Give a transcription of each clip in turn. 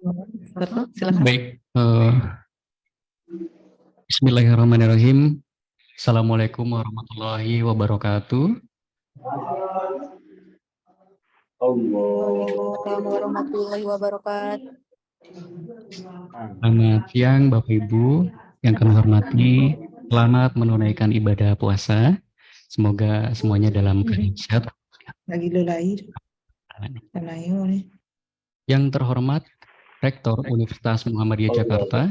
Silakan. Baik, Bismillahirrahmanirrahim. Assalamualaikum warahmatullahi wabarakatuh. Waalaikumsalam warahmatullahi wabarakatuh. Selamat siang Bapak Ibu yang kami hormati. Selamat menunaikan ibadah puasa. Semoga semuanya dalam keadaan sehat. Lagi lo lahir. Yang terhormat Rektor Universitas Muhammadiyah Jakarta,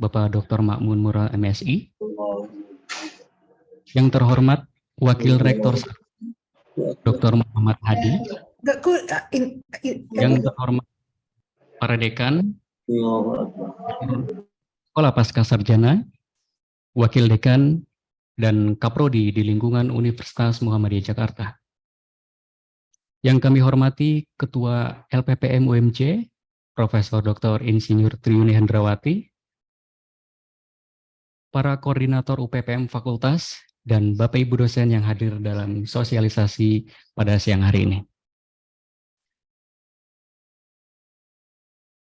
Bapak Dr. Ma'mun Murad MSI. Yang terhormat Wakil Rektor Dr. Muhammad Hadi. Yang terhormat para dekan, Sekolah Pasca Sarjana, Wakil Dekan, dan Kaprodi di lingkungan Universitas Muhammadiyah Jakarta. Yang kami hormati Ketua LPPM UMJ, Profesor Dr. Insinyur Triyuni Hendrawati, para koordinator UPPM Fakultas, dan Bapak Ibu dosen yang hadir dalam sosialisasi pada siang hari ini.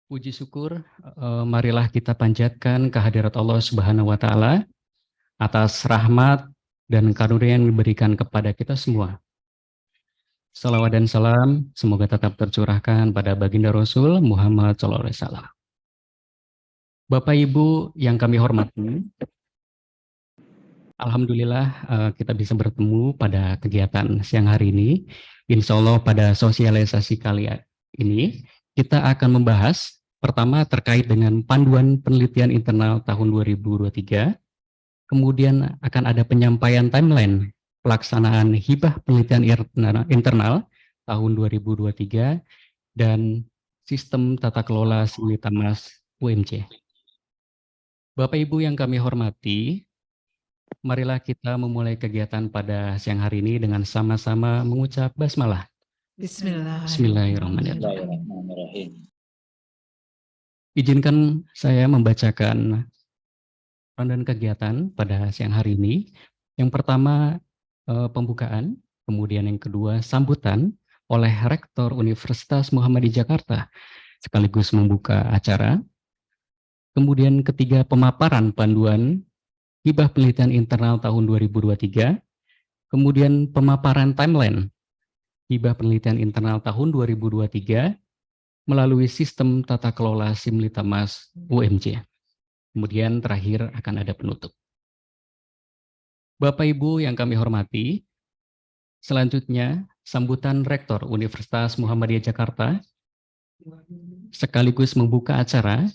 Puji syukur, marilah kita panjatkan kehadirat Allah Subhanahu wa Ta'ala atas rahmat dan karunia yang diberikan kepada kita semua. Salawat dan salam semoga tetap tercurahkan pada baginda Rasul Muhammad SAW. Bapak Ibu yang kami hormati, alhamdulillah kita bisa bertemu pada kegiatan siang hari ini. Insya Allah pada sosialisasi kali ini kita akan membahas pertama terkait dengan panduan penelitian internal tahun 2023. Kemudian akan ada penyampaian timeline pelaksanaan hibah penelitian internal tahun 2023 dan sistem tata kelola Simultamas UMJ. Bapak Ibu yang kami hormati, marilah kita memulai kegiatan pada siang hari ini dengan sama-sama mengucap basmalah. Bismillahirrahmanirrahim. Izinkan saya membacakan rundown kegiatan pada siang hari ini. Yang pertama pembukaan, kemudian yang kedua sambutan oleh Rektor Universitas Muhammadiyah Jakarta sekaligus membuka acara. Kemudian ketiga pemaparan panduan hibah penelitian internal tahun 2023. Kemudian pemaparan timeline hibah penelitian internal tahun 2023 melalui sistem tata kelola Simultamas UMJ. Kemudian terakhir akan ada penutup. Bapak Ibu yang kami hormati, selanjutnya sambutan Rektor Universitas Muhammadiyah Jakarta sekaligus membuka acara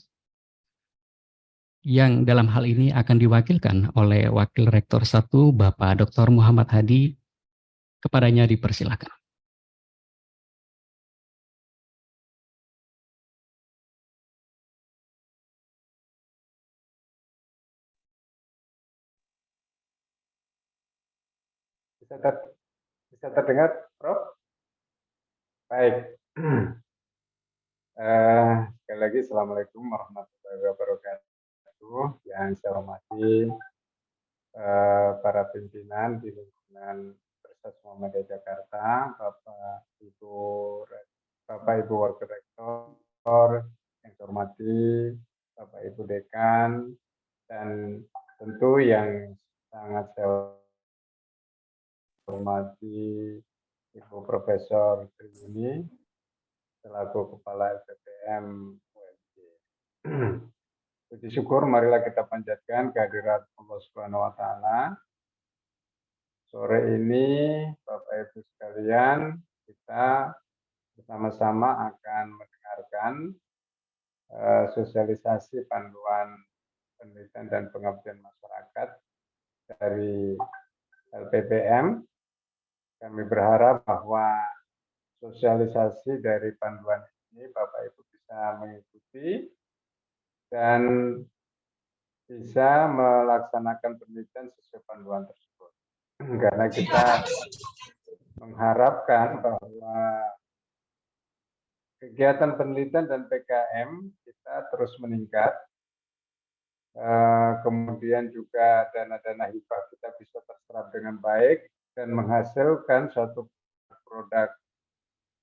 yang dalam hal ini akan diwakilkan oleh Wakil Rektor 1 Bapak Dr. Muhammad Hadi. Kepadanya dipersilakan. Bisa terdengar, Prof? Baik. Sekali lagi, Assalamualaikum warahmatullahi wabarakatuh. Yang saya hormati para pimpinan di lingkungan Universitas Muhammadiyah Jakarta, Bapak Ibu Wakil Rektor, yang saya hormati Bapak Ibu Dekan, dan tentu yang sangat saya hormati Ibu Profesor Triyuni selaku Kepala LPPM UMJ. Puji syukur, marilah kita panjatkan kehadirat Allah Subhanahu wa Ta'ala. Sore ini, Bapak Ibu sekalian, kita bersama-sama akan mendengarkan sosialisasi panduan penelitian dan pengabdian masyarakat dari LPPM. Kami berharap bahwa sosialisasi dari panduan ini Bapak Ibu bisa mengikuti dan bisa melaksanakan penelitian sesuai panduan tersebut. Karena kita mengharapkan bahwa kegiatan penelitian dan PKM kita terus meningkat. Kemudian juga dana-dana hibah kita bisa terserap dengan baik dan menghasilkan suatu produk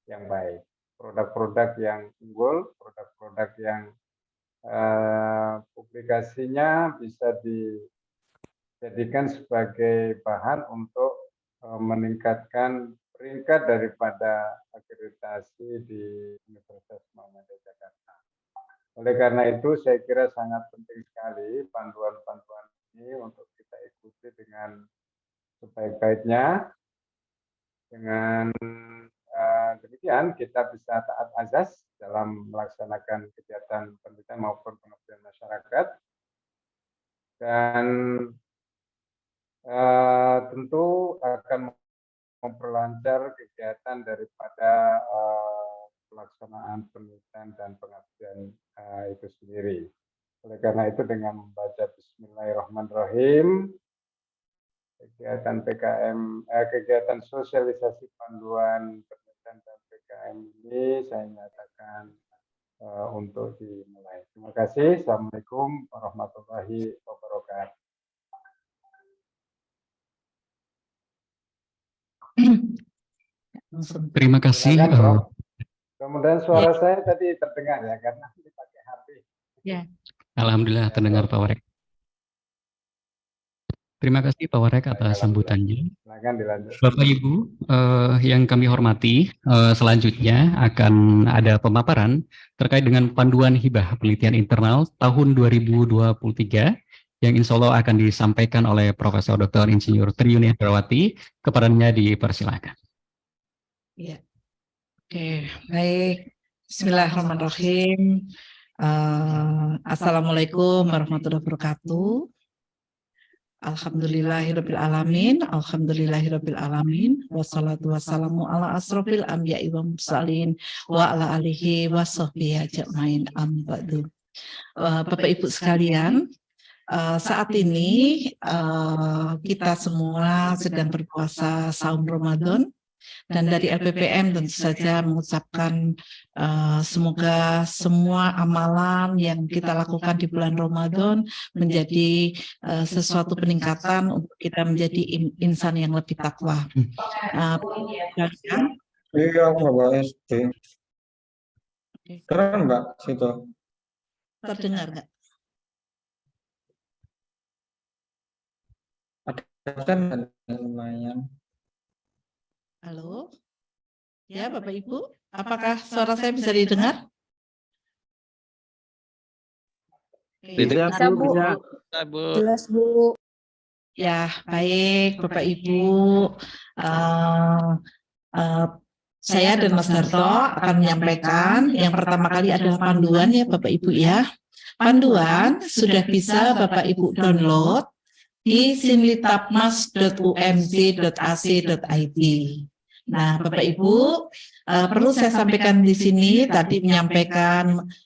yang baik. produk-produk yang unggul, produk-produk yang publikasinya bisa dijadikan sebagai bahan untuk meningkatkan peringkat daripada akreditasi di Universitas Muhammadiyah Jakarta. Oleh karena itu, saya kira sangat penting sekali panduan-panduan ini untuk kita ikuti dengan sebaik-baiknya. Dengan demikian, kita bisa taat azas dalam melaksanakan kegiatan pendidikan maupun pengabdian masyarakat. Dan tentu akan memperlancar kegiatan daripada pelaksanaan penelitian dan pengabdian itu sendiri. Oleh karena itu, dengan membaca Bismillahirrahmanirrahim, kegiatan PKM, kegiatan sosialisasi panduan penelitian dan PKM ini saya nyatakan untuk dimulai. Terima kasih. Assalamualaikum warahmatullahi wabarakatuh. Terima kasih. Silakan, Prof. Kemudian suara saya tadi terdengar ya, karena dipakai HP. Ya. Alhamdulillah terdengar Pak Warek. Terima kasih Pak Warek atas sambutannya. Silakan dilanjut. Bapak Ibu yang kami hormati, selanjutnya akan ada pemaparan terkait dengan panduan hibah penelitian internal tahun 2023 yang insya Allah akan disampaikan oleh Profesor Dr. Insinyur Triyuni Hendrawati. Kepadanya dipersilakan. Ya. Oke, baik. Bismillahirrahmanirrahim. Assalamualaikum warahmatullahi wabarakatuh. Alhamdulillahirabbil alamin, alhamdulillahirabbil alamin. Wassalatu wassalamu ala asrofil anbiya'i wa mursalin wa ala alihi wa sahbihi ajmain. Amma ba'du. Bapak Ibu sekalian, saat ini kita semua sedang berpuasa saum Ramadan. Dan dari LPPM tentu saja mengucapkan semoga semua amalan yang kita lakukan di bulan Ramadan menjadi sesuatu peningkatan untuk kita menjadi insan yang lebih takwa. Iya, Bapak SD. Keren, Mbak, situ. Terdengar nggak? Ada lumayan. Halo? Ya, Bapak Ibu, apakah suara saya bisa didengar? Bisa, Bu. Jelas, Bu. Ya, baik, Bapak Ibu. Saya dan Mas Darto akan menyampaikan yang pertama kali adalah panduan ya, Bapak Ibu ya. Panduan sudah bisa Bapak Ibu download di sinlitapmas.umj.ac.id. Nah, Bapak Ibu, perlu saya sampaikan di sini tadi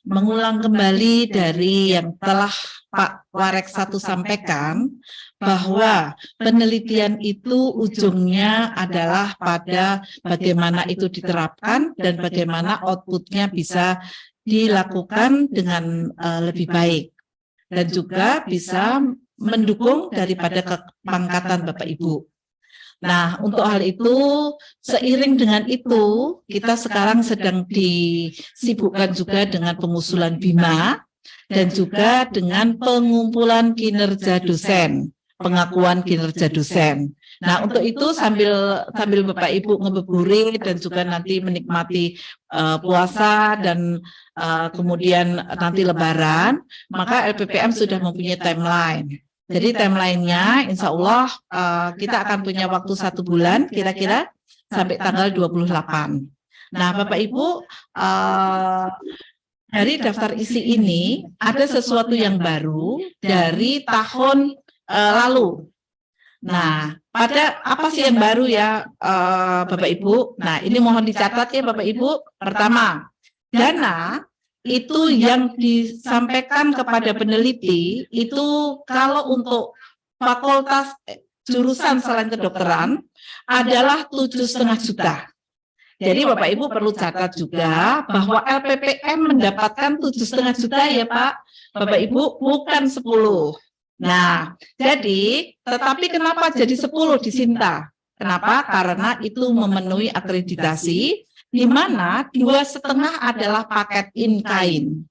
mengulang kembali dari yang telah Pak Warek 1 sampaikan, bahwa penelitian itu ujungnya adalah pada bagaimana itu diterapkan dan bagaimana outputnya bisa dilakukan dengan lebih baik dan juga bisa mendukung daripada kepangkatan Bapak Ibu. Nah, untuk hal itu, seiring dengan itu, kita sekarang sedang disibukkan juga dengan pengusulan BIMA dan juga dengan pengumpulan kinerja dosen, pengakuan kinerja dosen. Nah, untuk itu sambil Bapak Ibu ngebuburit dan juga nanti menikmati puasa dan kemudian nanti Lebaran, maka LPPM sudah mempunyai timeline. Jadi timeline-nya insya Allah kita akan punya waktu 1 bulan kira-kira sampai tanggal 28. Nah, Bapak Ibu, dari daftar isi ini ada sesuatu yang baru dari tahun lalu. Nah, pada apa sih yang baru ya Bapak Ibu? Nah, ini mohon dicatat ya Bapak Ibu. Pertama, dana itu yang disampaikan kepada peneliti itu kalau untuk fakultas jurusan selain kedokteran adalah 7,5 juta. Jadi Bapak Ibu perlu catat juga bahwa LPPM mendapatkan 7,5 juta ya Pak, Bapak Ibu, bukan 10. Nah, jadi tetapi kenapa jadi 10 di Sinta? Kenapa? Karena itu memenuhi akreditasi di mana 2,5 adalah paket in-kind.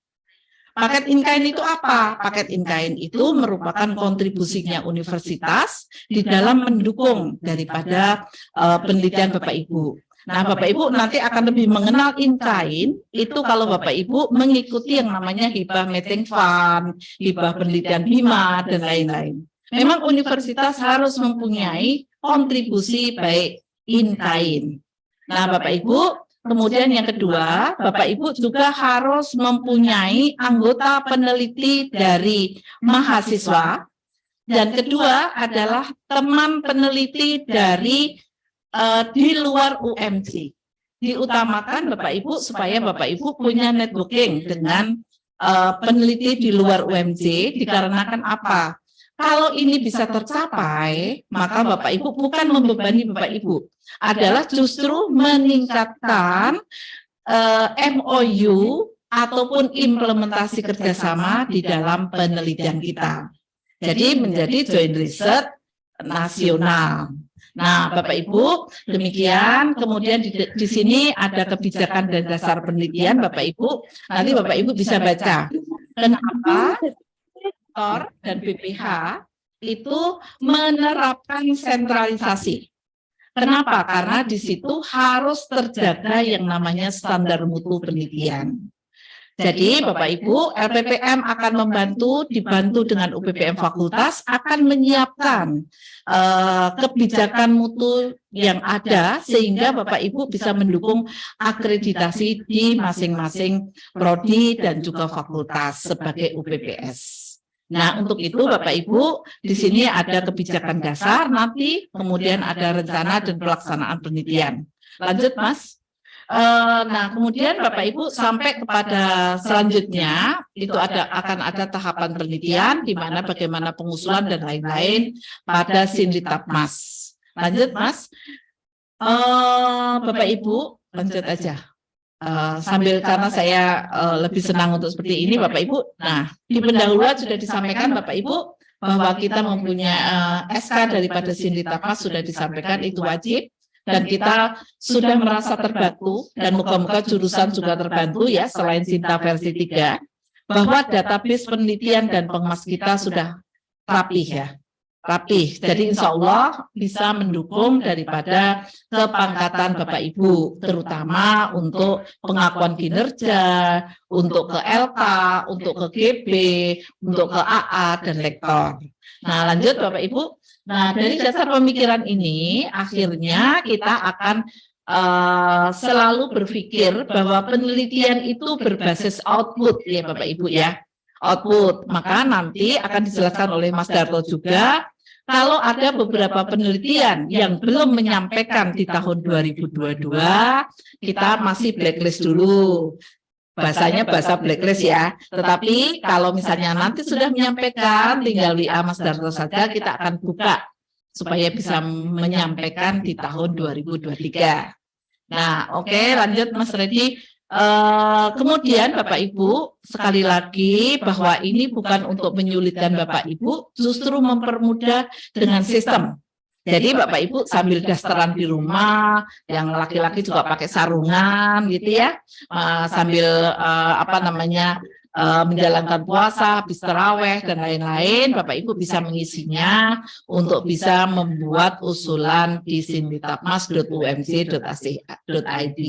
Paket in-kind itu apa? Paket in-kind itu merupakan kontribusinya universitas di dalam mendukung daripada penelitian Bapak Ibu. Nah, Bapak Ibu nanti akan lebih mengenal in-kind itu kalau Bapak Ibu mengikuti yang namanya hibah meeting fund, hibah penelitian Bima, dan lain-lain. Memang universitas harus mempunyai kontribusi baik in-kind. Nah, Bapak Ibu, kemudian yang kedua, Bapak Ibu juga harus mempunyai anggota peneliti dari mahasiswa. Dan kedua adalah teman peneliti dari di luar UMC. Diutamakan Bapak Ibu supaya Bapak Ibu punya networking dengan peneliti di luar UMC, dikarenakan apa? Kalau ini bisa tercapai, maka Bapak Ibu bukan membebani Bapak Ibu, adalah justru meningkatkan MOU ataupun implementasi kerjasama di dalam penelitian kita. Jadi menjadi joint research nasional. Nah, Bapak Ibu, demikian. Kemudian di sini ada kebijakan dan dasar penelitian, Bapak Ibu. Nanti Bapak Ibu bisa baca. Kenapa rektor dan BPH itu menerapkan sentralisasi? Kenapa? Karena di situ harus terjaga yang namanya standar mutu penelitian. Jadi Bapak Ibu, LPPM akan dibantu dengan UPPM Fakultas, akan menyiapkan kebijakan mutu yang ada, sehingga Bapak Ibu bisa mendukung akreditasi di masing-masing prodi dan juga fakultas sebagai UPPS. Nah, untuk itu Bapak Ibu, di sini ada kebijakan dasar, nanti kemudian ada rencana dan pelaksanaan penelitian. Lanjut, Mas. Nah, kemudian Bapak Ibu sampai kepada selanjutnya itu akan ada tahapan penelitian di mana bagaimana pengusulan dan lain-lain pada Sinlitapmas. Lanjut, Mas. Bapak Ibu lanjut aja. Sambil karena saya lebih senang untuk seperti ini, Bapak Ibu. Nah, di pendahuluan sudah disampaikan Bapak Ibu bahwa kita mempunyai SK daripada Sinlitapmas sudah disampaikan, itu wajib. Dan kita sudah merasa terbantu, dan moga-moga jurusan juga terbantu ya, selain Sinta versi 3, bahwa database penelitian dan pengemas kita sudah rapih ya, rapih. Jadi insya Allah bisa mendukung daripada kepangkatan Bapak Ibu, terutama untuk pengakuan kinerja, untuk ke LK, untuk ke GB, untuk ke AA, dan lektor. Nah, lanjut Bapak Ibu. Nah, dari dasar pemikiran ini, akhirnya kita akan selalu berpikir bahwa penelitian itu berbasis output ya Bapak Ibu ya. Output, maka nanti akan dijelaskan oleh Mas Darto juga, kalau ada beberapa penelitian yang belum menyampaikan di tahun 2022, kita masih blacklist dulu. Bahasanya bahasa blacklist ya, tetapi kalau misalnya nanti sudah menyampaikan, tinggal WA Mas Darto saja, kita akan buka supaya bisa menyampaikan di tahun 2023. Nah, oke, lanjut Mas Redi. Kemudian Bapak Ibu, sekali lagi bahwa ini bukan untuk menyulitkan Bapak Ibu, justru mempermudah dengan sistem. Jadi Bapak Ibu sambil dasteran di rumah, yang laki-laki juga pakai sarungan gitu ya, sambil menjalankan puasa, habis taraweh dan lain-lain, Bapak Ibu bisa mengisinya untuk bisa membuat usulan di sinlitapmas.umc.ac.id.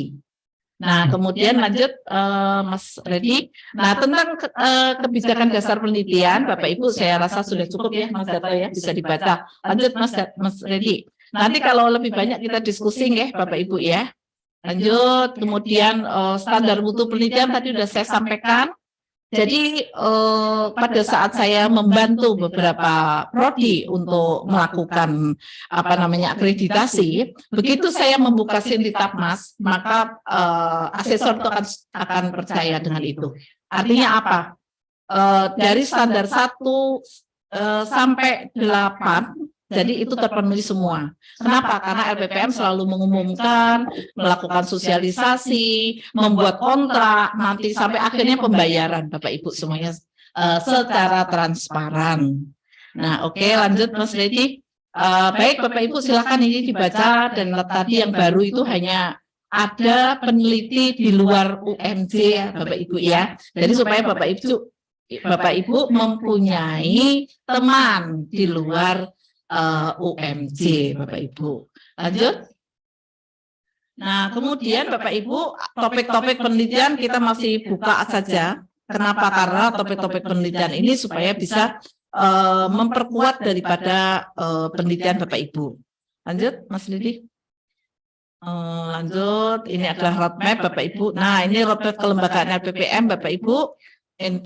Nah, kemudian lanjut Mas Redi. Nah, tentang kebijakan dasar penelitian, Bapak Ibu saya rasa sudah cukup ya Mas Darto ya, bisa dibaca. Lanjut Mas Redi. Nanti kalau lebih banyak kita diskusi ya Bapak Ibu ya. Lanjut, kemudian standar mutu penelitian tadi sudah saya sampaikan. Jadi pada saat saya membantu beberapa prodi untuk melakukan akreditasi, begitu saya membuka Sinlitapmas, maka asesor itu akan percaya dengan itu. Artinya apa? Dari standar 1 sampai 8, jadi itu terpenuhi semua. Kenapa? Karena LPPM selalu mengumumkan, melakukan sosialisasi, membuat kontrak, nanti sampai akhirnya pembayaran Bapak Ibu semuanya secara transparan. Nah, oke, lanjut Mas Redi. Baik Bapak Ibu silakan ini dibaca, dan tadi yang baru itu hanya ada peneliti di luar UMJ ya Bapak Ibu ya. Jadi supaya Bapak Ibu mempunyai teman di luar UMJ Bapak Ibu. Lanjut. Nah, kemudian Bapak Ibu, topik-topik penelitian kita masih buka saja. Kenapa? Karena topik-topik penelitian ini supaya bisa memperkuat daripada penelitian Bapak Ibu. Lanjut, Mas Lidi. Lanjut, ini adalah roadmap Bapak Ibu. Nah, ini roadmap kelembagaan LPPM Bapak Ibu.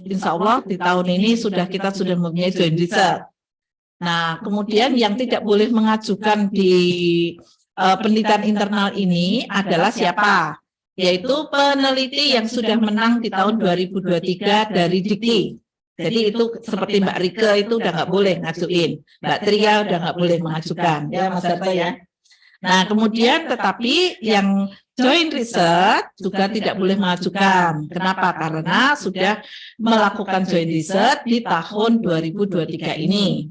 Insya Allah di tahun ini kita sudah mempunyai joint research. Nah, kemudian yang tidak boleh mengajukan di penelitian internal ini adalah siapa? Yaitu peneliti yang sudah menang di tahun 2023 dari Dikti. Jadi itu seperti Mbak Rike itu udah nggak boleh ngajuin, Mbak Tria udah nggak boleh mengajukan, ya Mas Darto ya. Nah kemudian tetapi yang joint research juga tidak boleh mengajukan. Kenapa? Karena sudah melakukan joint research di tahun 2023 ini.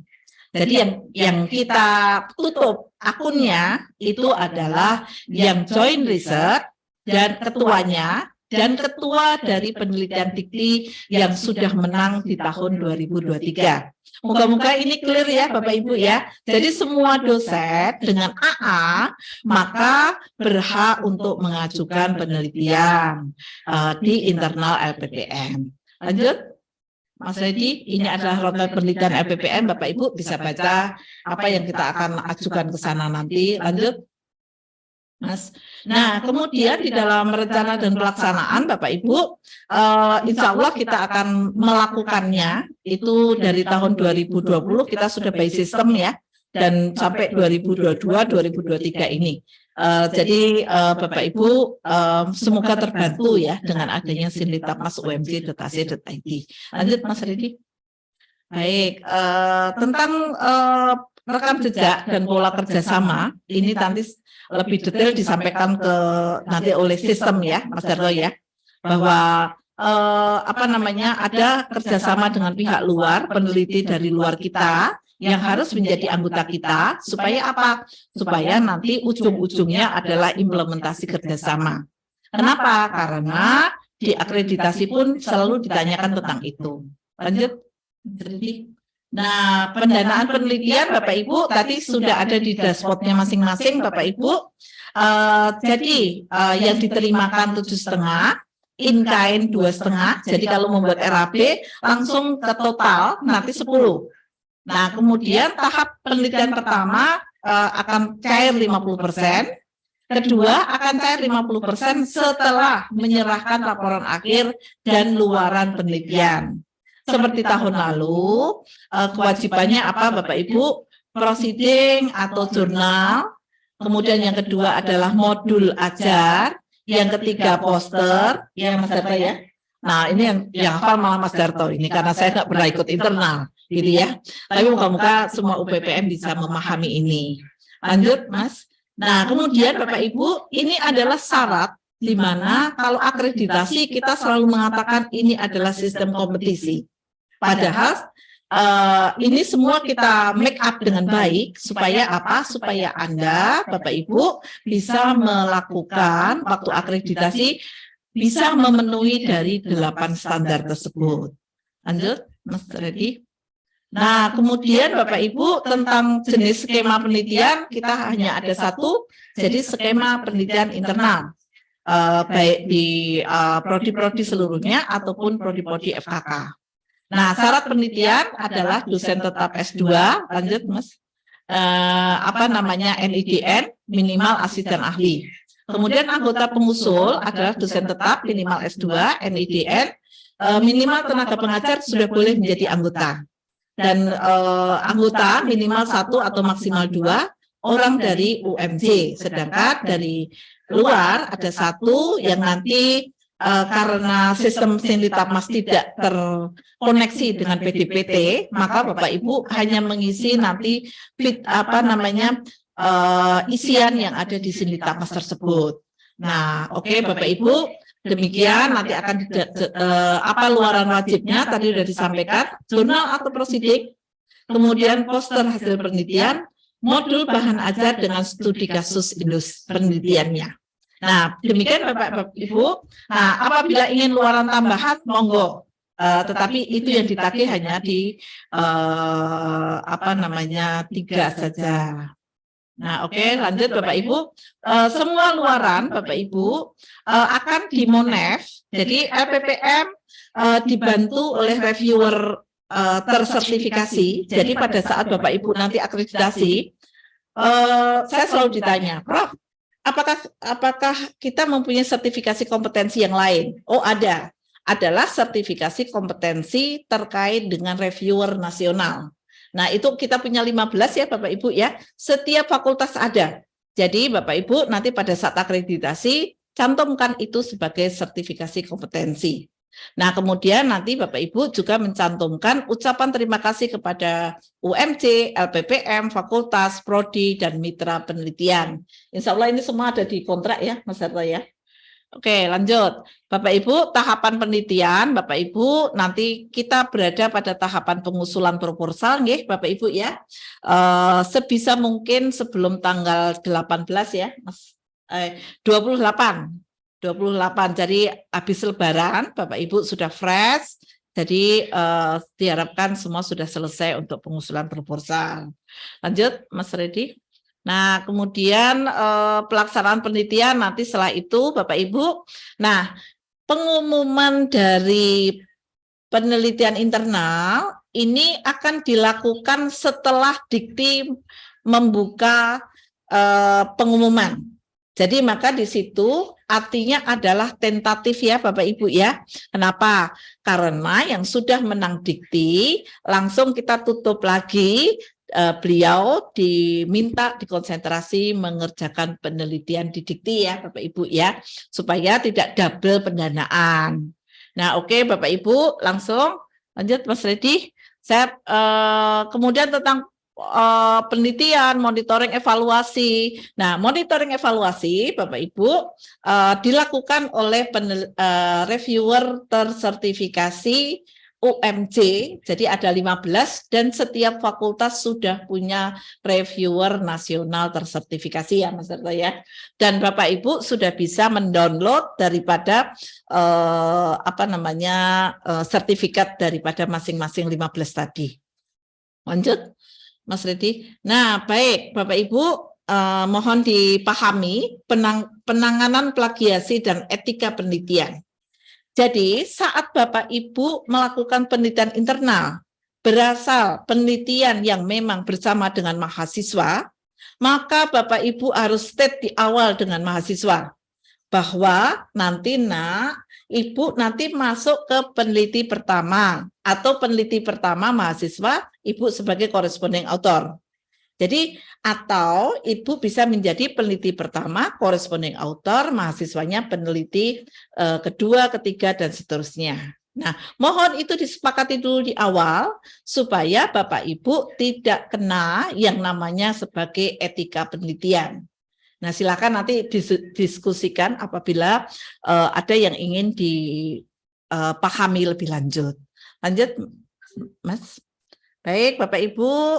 Jadi yang kita tutup akunnya itu adalah yang joint research dan ketuanya dan ketua dari penelitian Dikti yang sudah menang di tahun 2023. Moga-moga ini clear ya Bapak Ibu ya. Jadi semua dosen dengan AA maka berhak untuk mengajukan penelitian di internal LPPM. Lanjut. Mas Redi, ini adalah roadmap penelitian LPPM, Bapak Ibu bisa baca apa yang kita akan ajukan ke sana nanti. Lanjut, Mas. Nah, kemudian di dalam rencana dan pelaksanaan, Bapak Ibu, insya Allah kita akan melakukannya itu dari tahun 2020 kita sudah by system ya, dan sampai 2022-2023 ini. Jadi Bapak Ibu semoga terbantu ya dengan adanya Sinlitapmas umj.ac.id. Lanjut Mas Redi. Baik, tentang rekam jejak dan pola kerjasama ini nanti lebih detail disampaikan nanti oleh sistem ya Mas Darto ya, bahwa ada kerjasama dengan pihak luar, peneliti dari luar kita yang harus menjadi anggota kita, supaya apa? Supaya nanti ujung-ujungnya adalah implementasi kerjasama. Kenapa? Karena di akreditasi pun selalu ditanyakan tentang itu. Lanjut. Nah, pendanaan penelitian Bapak Ibu tadi sudah ada di dashboardnya masing-masing Bapak Ibu. Jadi yang diterimakan 7,5, in kind 2,5. Jadi kalau membuat RAP langsung ke total nanti 10. Nah, kemudian tahap penelitian pertama akan cair 50%, kedua akan cair 50% setelah menyerahkan laporan akhir dan luaran penelitian. Seperti tahun lalu, kewajibannya apa Bapak Ibu? Proceeding atau jurnal, kemudian yang kedua adalah modul ajar, yang ketiga poster, ya Mas Darto ya. Nah, ini yang hafal malah Mas Darto ini karena saya nggak pernah ikut internal. Gitu ya, tapi moga-moga semua UPPM bisa memahami ini. Lanjut, Mas. Nah, kemudian Bapak Ibu, ini adalah syarat di mana kalau akreditasi kita selalu mengatakan ini adalah sistem kompetisi. Padahal ini semua kita make up dengan baik supaya apa? Supaya Anda, Bapak Ibu, bisa melakukan waktu akreditasi bisa memenuhi dari 8 standar tersebut. Lanjut, Mas Redi. Nah, kemudian Bapak Ibu tentang jenis skema penelitian kita hanya ada satu, jadi skema penelitian internal, baik di prodi-prodi seluruhnya ataupun prodi-prodi FKK. Nah, syarat penelitian adalah dosen tetap S2, lanjut Mas, NIDN minimal asisten ahli. Kemudian anggota pengusul adalah dosen tetap minimal S2, NIDN, minimal tenaga pengajar sudah boleh menjadi anggota. Dan anggota minimal 1 atau maksimal 2 orang dari UMJ, sedangkan dari luar ada 1 yang nanti karena sistem Sinlitapmas tidak terkoneksi dengan PDPT, maka Bapak Ibu hanya mengisi nanti isian yang ada di Sinlitapmas tersebut. Nah, oke, Bapak Ibu, demikian nanti akan apa luaran wajibnya tadi sudah disampaikan, jurnal atau prosedik, kemudian poster hasil penelitian, modul bahan ajar dengan studi kasus penelitiannya. Nah, demikian Bapak Ibu. Nah, apabila ingin luaran tambahan, monggo. Tetapi itu yang ditagih hanya di 3 saja. Nah, oke, lanjut Bapak Ibu. Semua luaran Bapak Ibu akan dimonef. Jadi LPPM dibantu oleh reviewer tersertifikasi. Jadi pada saat Bapak Ibu nanti akreditasi, saya selalu ditanya, Prof, apakah kita mempunyai sertifikasi kompetensi yang lain? Oh, ada. Adalah sertifikasi kompetensi terkait dengan reviewer nasional. Nah, itu kita punya 15 ya Bapak Ibu ya. Setiap fakultas ada. Jadi Bapak Ibu nanti pada saat akreditasi cantumkan itu sebagai sertifikasi kompetensi. Nah, kemudian nanti Bapak Ibu juga mencantumkan ucapan terima kasih kepada UMC, LPPM, fakultas, prodi, dan mitra penelitian. Insya Allah ini semua ada di kontrak ya, Mas Harto ya. Oke, lanjut. Bapak Ibu, tahapan penelitian, Bapak Ibu, nanti kita berada pada tahapan pengusulan proposal, nggih, Bapak Ibu ya. Sebisa mungkin sebelum tanggal 18 ya, Mas. 28. Jadi habis Lebaran, Bapak Ibu sudah fresh. Jadi diharapkan semua sudah selesai untuk pengusulan proposal. Lanjut, Mas Reddy. Nah, kemudian pelaksanaan penelitian nanti setelah itu Bapak Ibu. Nah, pengumuman dari penelitian internal ini akan dilakukan setelah Dikti membuka pengumuman. Jadi maka di situ artinya adalah tentatif ya Bapak Ibu ya. Kenapa? Karena yang sudah menang Dikti langsung kita tutup lagi. Beliau diminta dikonsentrasi mengerjakan penelitian di Dikti ya Bapak Ibu ya, supaya tidak double pendanaan. Nah, oke Bapak Ibu, langsung lanjut Mas Reddy. Saya kemudian tentang penelitian, monitoring, evaluasi. Nah, monitoring evaluasi Bapak Ibu dilakukan oleh reviewer tersertifikasi UMC, jadi ada 15 dan setiap fakultas sudah punya reviewer nasional tersertifikasi ya Mas Harto ya. Dan Bapak Ibu sudah bisa mendownload daripada sertifikat daripada masing-masing 15 tadi. Lanjut Mas Reddy. Nah, baik Bapak Ibu, mohon dipahami penanganan plagiasi dan etika penelitian. Jadi saat Bapak Ibu melakukan penelitian internal, berasal penelitian yang memang bersama dengan mahasiswa, maka Bapak Ibu harus state di awal dengan mahasiswa, bahwa nanti Ibu nanti masuk ke peneliti pertama, atau peneliti pertama mahasiswa, Ibu sebagai corresponding author. Jadi, atau Ibu bisa menjadi peneliti pertama, corresponding author, mahasiswanya peneliti kedua, ketiga, dan seterusnya. Nah, mohon itu disepakati dulu di awal, supaya Bapak Ibu tidak kena yang namanya sebagai etika penelitian. Nah, silakan nanti diskusikan apabila ada yang ingin dipahami lebih lanjut. Lanjut, Mas. Baik, Bapak Ibu.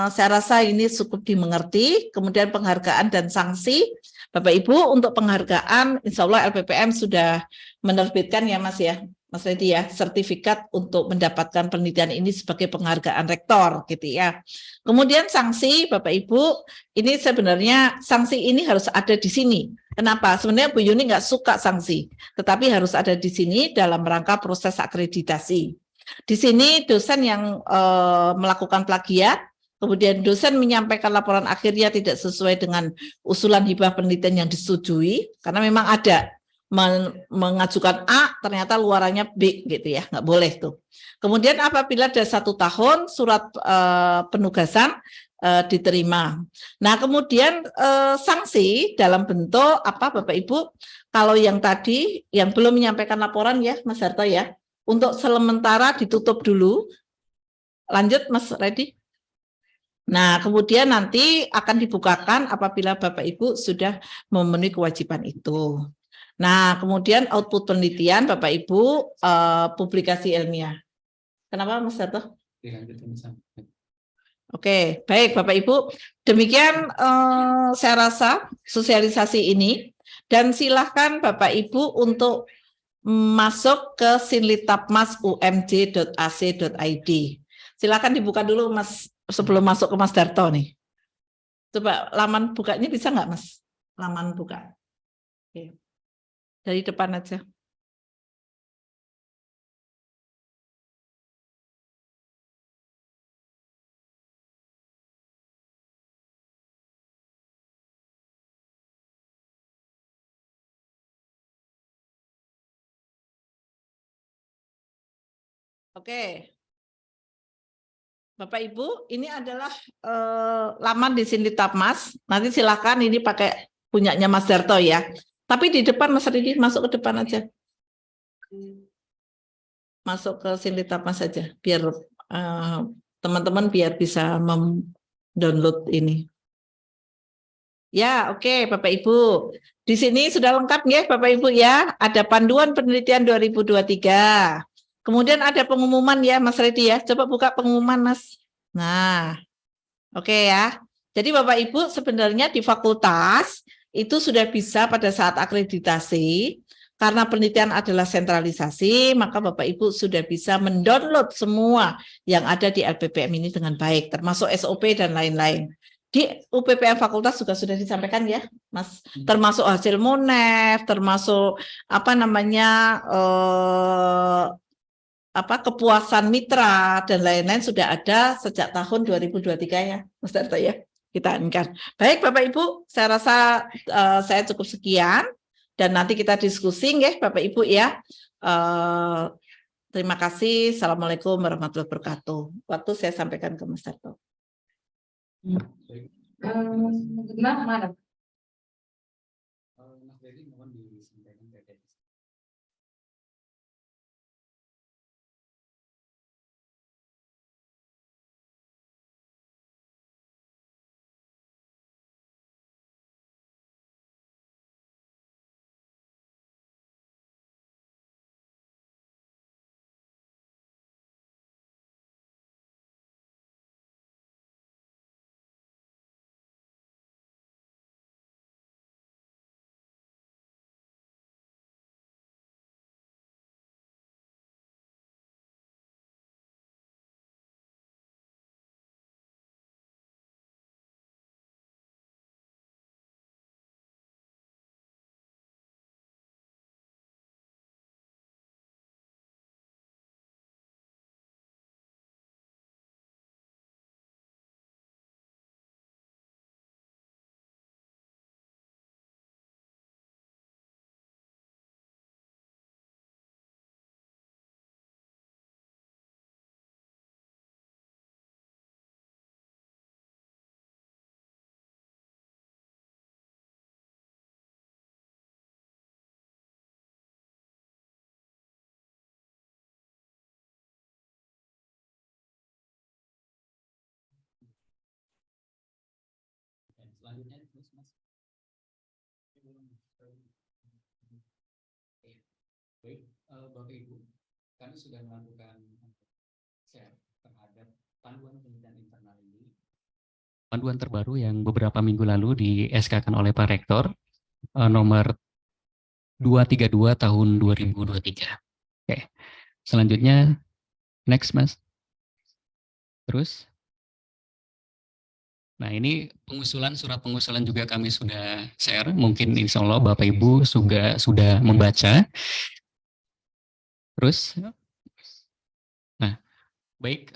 Saya rasa ini cukup dimengerti. Kemudian penghargaan dan sanksi, Bapak Ibu, untuk penghargaan insya Allah LPPM sudah menerbitkan ya Mas ya, Mas Reddy ya, sertifikat untuk mendapatkan penelitian ini sebagai penghargaan rektor gitu ya. Kemudian sanksi Bapak Ibu, ini sebenarnya sanksi ini harus ada di sini. Kenapa? Sebenarnya Bu Yuni nggak suka sanksi, tetapi harus ada di sini dalam rangka proses akreditasi. Di sini dosen yang melakukan plagiat, kemudian dosen menyampaikan laporan akhirnya tidak sesuai dengan usulan hibah penelitian yang disetujui, karena memang ada mengajukan A, ternyata luarannya B gitu ya, nggak boleh tuh. Kemudian apabila ada 1 tahun surat penugasan diterima. Nah kemudian sanksi dalam bentuk apa Bapak Ibu, kalau yang tadi yang belum menyampaikan laporan ya Mas Harto ya, untuk sementara ditutup dulu. Lanjut Mas Reddy. Nah, kemudian nanti akan dibukakan apabila Bapak Ibu sudah memenuhi kewajiban itu. Nah, kemudian output penelitian Bapak Ibu publikasi ilmiah. Kenapa Mas Harto? Oke, baik Bapak Ibu. Demikian saya rasa sosialisasi ini. Dan silahkan Bapak Ibu untuk masuk ke sinlitapmas.umj.ac.id. Silakan dibuka dulu Mas sebelum masuk ke Mas Darto nih. Coba laman bukanya bisa nggak Mas? Laman buka. Oke. Dari depan aja. Oke. Bapak Ibu, ini adalah laman di Sinlitapmas. Nanti silakan ini pakai punyanya Mas Darto ya. Tapi di depan Mas Ridi masuk ke depan aja. Masuk ke Sinlitapmas saja biar teman-teman biar bisa download ini. Ya, oke Bapak Ibu. Di sini sudah lengkap ya Bapak Ibu ya. Ada panduan penelitian 2023. Kemudian ada pengumuman ya Mas Redi ya. Coba buka pengumuman Mas. Nah, oke ya. Jadi Bapak Ibu sebenarnya di fakultas itu sudah bisa pada saat akreditasi. Karena penelitian adalah sentralisasi, maka Bapak Ibu sudah bisa mendownload semua yang ada di LPPM ini dengan baik, termasuk SOP dan lain-lain. Di UPPM fakultas juga sudah disampaikan ya, Mas, termasuk hasil MUNEF, termasuk apa namanya kepuasan mitra dan lain-lain sudah ada sejak tahun 2023 ya, Mas Darto ya. Kita ingat. Baik Bapak Ibu, saya rasa saya cukup sekian dan nanti kita diskusi ya Bapak Ibu ya. Terima kasih. Assalamualaikum warahmatullahi wabarakatuh. Waktu saya sampaikan ke Mas Darto. Mana? Selanjutnya terus Mas. Baik, Bapak Ibu, kami sudah melakukan share terhadap panduan penelitian internal ini. Panduan terbaru yang beberapa minggu lalu di SK-kan oleh Pak Rektor, nomor 232 tahun 2023. Oke, selanjutnya next Mas. Terus. Nah ini surat pengusulan juga kami sudah share, mungkin insya Allah Bapak Ibu sudah membaca. Terus, nah baik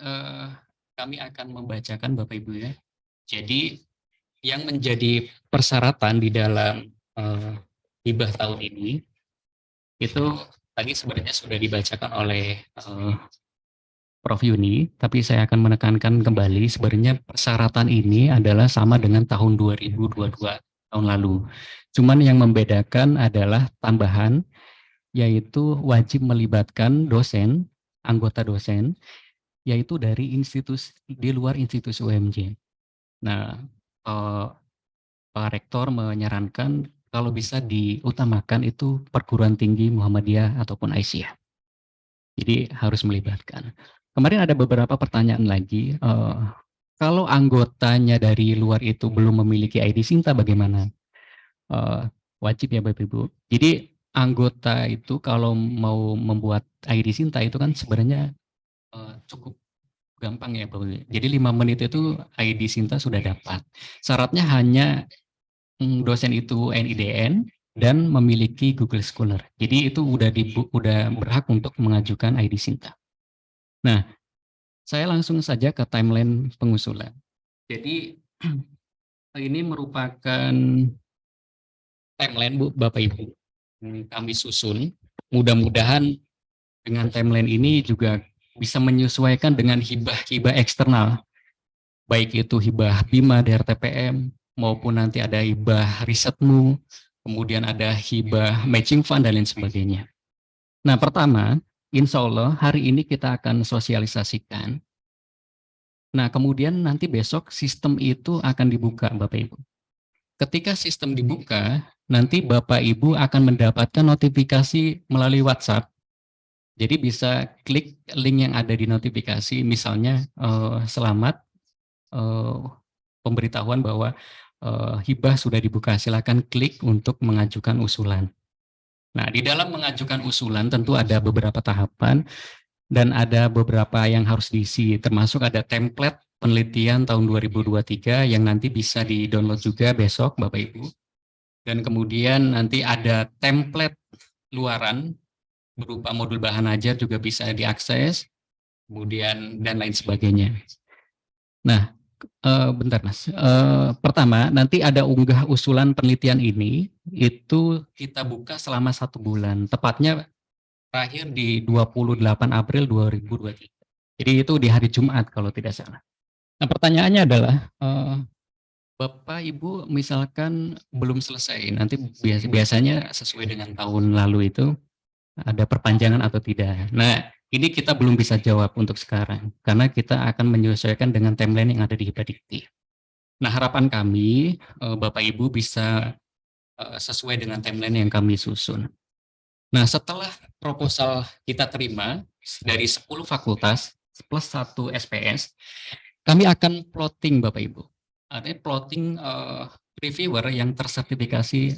kami akan membacakan Bapak Ibu ya. Jadi yang menjadi persyaratan di dalam hibah tahun ini, itu tadi sebenarnya sudah dibacakan oleh Prof. Yuni, tapi saya akan menekankan kembali sebenarnya persyaratan ini adalah sama dengan tahun 2022 tahun lalu. Cuman yang membedakan adalah tambahan, yaitu wajib melibatkan dosen, anggota dosen, yaitu dari institusi di luar institusi UMJ. Nah, Pak Rektor menyarankan kalau bisa diutamakan itu perguruan tinggi Muhammadiyah ataupun Aisyah. Jadi harus melibatkan. Kemarin ada beberapa pertanyaan lagi. Kalau anggotanya dari luar itu belum memiliki ID Sinta bagaimana? wajib ya Bapak Ibu. Jadi anggota itu kalau mau membuat ID Sinta itu kan sebenarnya cukup gampang ya Bapak Ibu. Jadi 5 menit itu ID Sinta sudah dapat. Syaratnya hanya dosen itu NIDN dan memiliki Google Scholar. Jadi itu udah berhak untuk mengajukan ID Sinta. Nah, saya langsung saja ke timeline pengusulan. Jadi ini merupakan timeline Bu, Bapak Ibu. Kami susun. Mudah-mudahan dengan timeline ini juga bisa menyesuaikan dengan hibah-hibah eksternal. Baik itu hibah BIMA dari RTPM, maupun nanti ada hibah risetmu, kemudian ada hibah matching fund dan lain sebagainya. Nah, pertama, insya Allah hari ini kita akan sosialisasikan. Nah, kemudian nanti besok sistem itu akan dibuka, Bapak Ibu. Ketika sistem dibuka, nanti Bapak Ibu akan mendapatkan notifikasi melalui WhatsApp. Jadi bisa klik link yang ada di notifikasi, misalnya selamat pemberitahuan bahwa hibah sudah dibuka, silakan klik untuk mengajukan usulan. Nah, di dalam mengajukan usulan tentu ada beberapa tahapan dan ada beberapa yang harus diisi, termasuk ada template penelitian tahun 2023 yang nanti bisa di-download juga besok Bapak Ibu. Dan kemudian nanti ada template luaran berupa modul bahan ajar juga bisa diakses, kemudian dan lain sebagainya. Nah, bentar Mas. Pertama, nanti ada unggah usulan penelitian ini, itu kita buka selama 1 bulan, tepatnya terakhir di 28 April 2023. Jadi itu di hari Jumat kalau tidak salah. Nah, pertanyaannya adalah, Bapak Ibu misalkan belum selesai, nanti biasanya sesuai dengan tahun lalu itu ada perpanjangan atau tidak. Nah, ini kita belum bisa jawab untuk sekarang, karena kita akan menyesuaikan dengan timeline yang ada di Hibadikti. Nah, harapan kami, Bapak Ibu bisa sesuai dengan timeline yang kami susun. Nah, setelah proposal kita terima dari 10 fakultas plus 1 SPS, kami akan plotting Bapak Ibu. Ada plotting reviewer yang tersertifikasi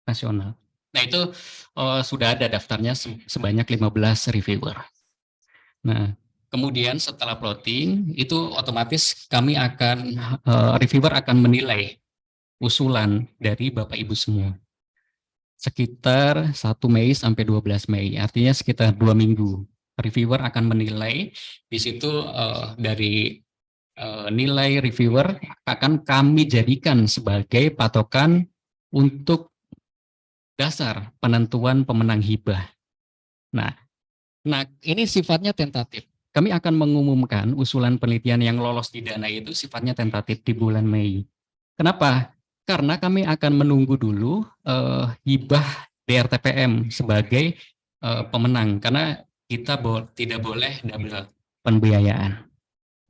nasional. Nah, itu sudah ada daftarnya sebanyak 15 reviewer. Nah, kemudian setelah plotting, itu otomatis kami akan, reviewer akan menilai usulan dari Bapak Ibu semua. Sekitar 1 Mei sampai 12 Mei, artinya sekitar 2 minggu. Reviewer akan menilai, di situ dari nilai reviewer akan kami jadikan sebagai patokan untuk dasar penentuan pemenang hibah. Nah, ini sifatnya tentatif. Kami akan mengumumkan usulan penelitian yang lolos di dana itu sifatnya tentatif di bulan Mei. Kenapa? Karena kami akan menunggu dulu hibah DRTPM sebagai pemenang, karena kita tidak boleh double pembiayaan.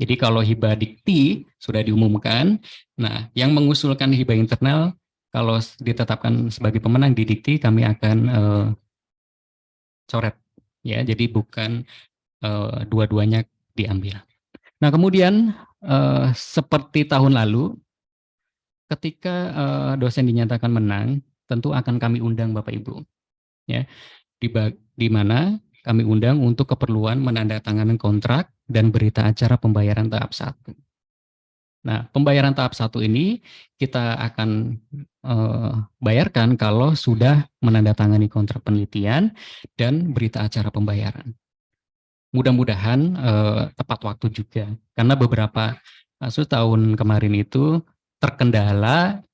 Jadi kalau hibah dikti sudah diumumkan, nah yang mengusulkan hibah internal kalau ditetapkan sebagai pemenang di dikti kami akan coret, ya. Jadi bukan dua-duanya diambil. Nah, kemudian seperti tahun lalu, ketika dosen dinyatakan menang, tentu akan kami undang Bapak Ibu, ya, di mana kami undang untuk keperluan menandatangani kontrak dan berita acara pembayaran tahap 1. Nah, pembayaran tahap 1 ini kita akan bayarkan kalau sudah menandatangani kontrak penelitian dan berita acara pembayaran. Mudah-mudahan tepat waktu juga, karena beberapa kasus tahun kemarin itu terkendala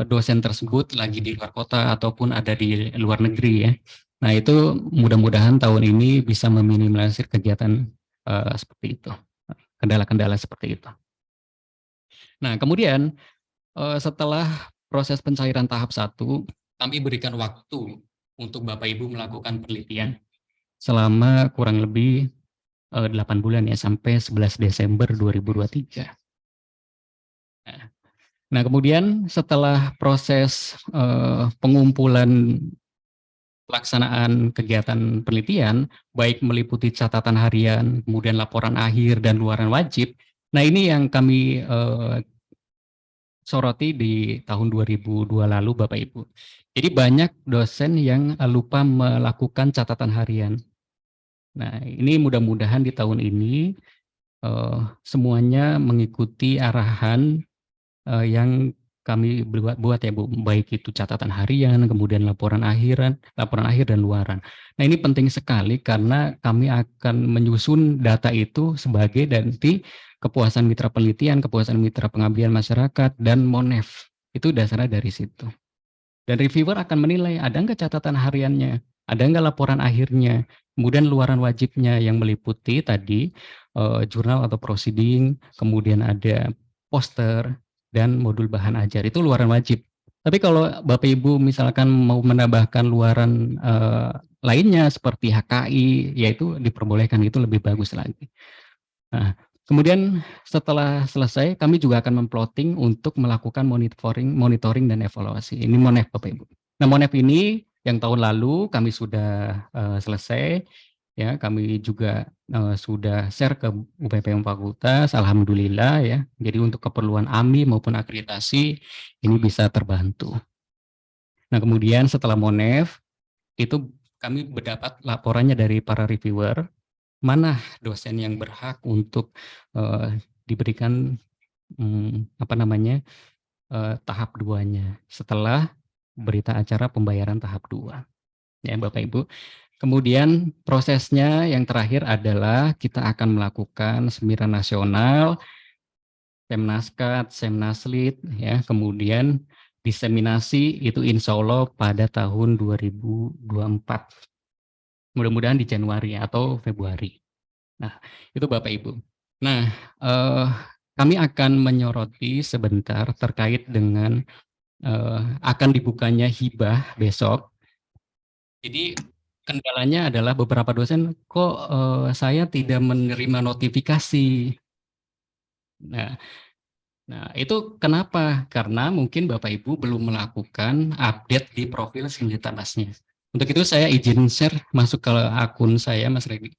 dosen tersebut lagi di luar kota ataupun ada di luar negeri, ya. Nah, itu mudah-mudahan tahun ini bisa meminimalisir kegiatan seperti itu, kendala-kendala seperti itu. Nah, kemudian setelah proses pencairan tahap 1, kami berikan waktu untuk Bapak Ibu melakukan penelitian selama kurang lebih 8 bulan, ya, sampai 11 Desember 2023. Nah, kemudian setelah proses pengumpulan pelaksanaan kegiatan penelitian, baik meliputi catatan harian, kemudian laporan akhir dan luaran wajib. Nah, ini yang kami soroti di tahun 2002 lalu Bapak Ibu. Jadi banyak dosen yang lupa melakukan catatan harian. Nah, ini mudah-mudahan di tahun ini semuanya mengikuti arahan yang kami buat ya Bu, baik itu catatan harian, kemudian laporan akhir dan luaran. Nah, ini penting sekali karena kami akan menyusun data itu sebagai nanti kepuasan mitra penelitian, kepuasan mitra pengabdian masyarakat, dan MONEF. Itu dasarnya dari situ. Dan reviewer akan menilai ada nggak catatan hariannya, ada nggak laporan akhirnya, kemudian luaran wajibnya yang meliputi tadi jurnal atau proceeding, kemudian ada poster, dan modul bahan ajar, itu luaran wajib. Tapi kalau Bapak Ibu misalkan mau menambahkan luaran lainnya seperti HKI, yaitu diperbolehkan, itu lebih bagus lagi. Nah, kemudian setelah selesai, kami juga akan memplotting untuk melakukan monitoring dan evaluasi. Ini MONEF Bapak Ibu. Nah, MONEF ini yang tahun lalu kami sudah selesai. Ya, kami juga sudah share ke UPPM Fakultas, alhamdulillah ya. Jadi untuk keperluan AMI maupun akreditasi ini bisa terbantu. Nah, kemudian setelah MONEF itu kami mendapat laporannya dari para reviewer, mana dosen yang berhak untuk diberikan tahap 2-nya setelah berita acara pembayaran tahap 2. Ya, Bapak Ibu. Kemudian prosesnya yang terakhir adalah kita akan melakukan seminar nasional, Semnaskat, Semnaslit, ya, kemudian diseminasi itu insya Allah pada tahun 2024. Mudah-mudahan di Januari atau Februari. Nah, itu Bapak Ibu. Nah, kami akan menyoroti sebentar terkait dengan akan dibukanya hibah besok. Jadi kendalanya adalah beberapa dosen kok saya tidak menerima notifikasi. Nah, itu kenapa? Karena mungkin Bapak Ibu belum melakukan update di profil Sinditabasnya. Untuk itu saya izin share masuk ke akun saya, Mas Redi.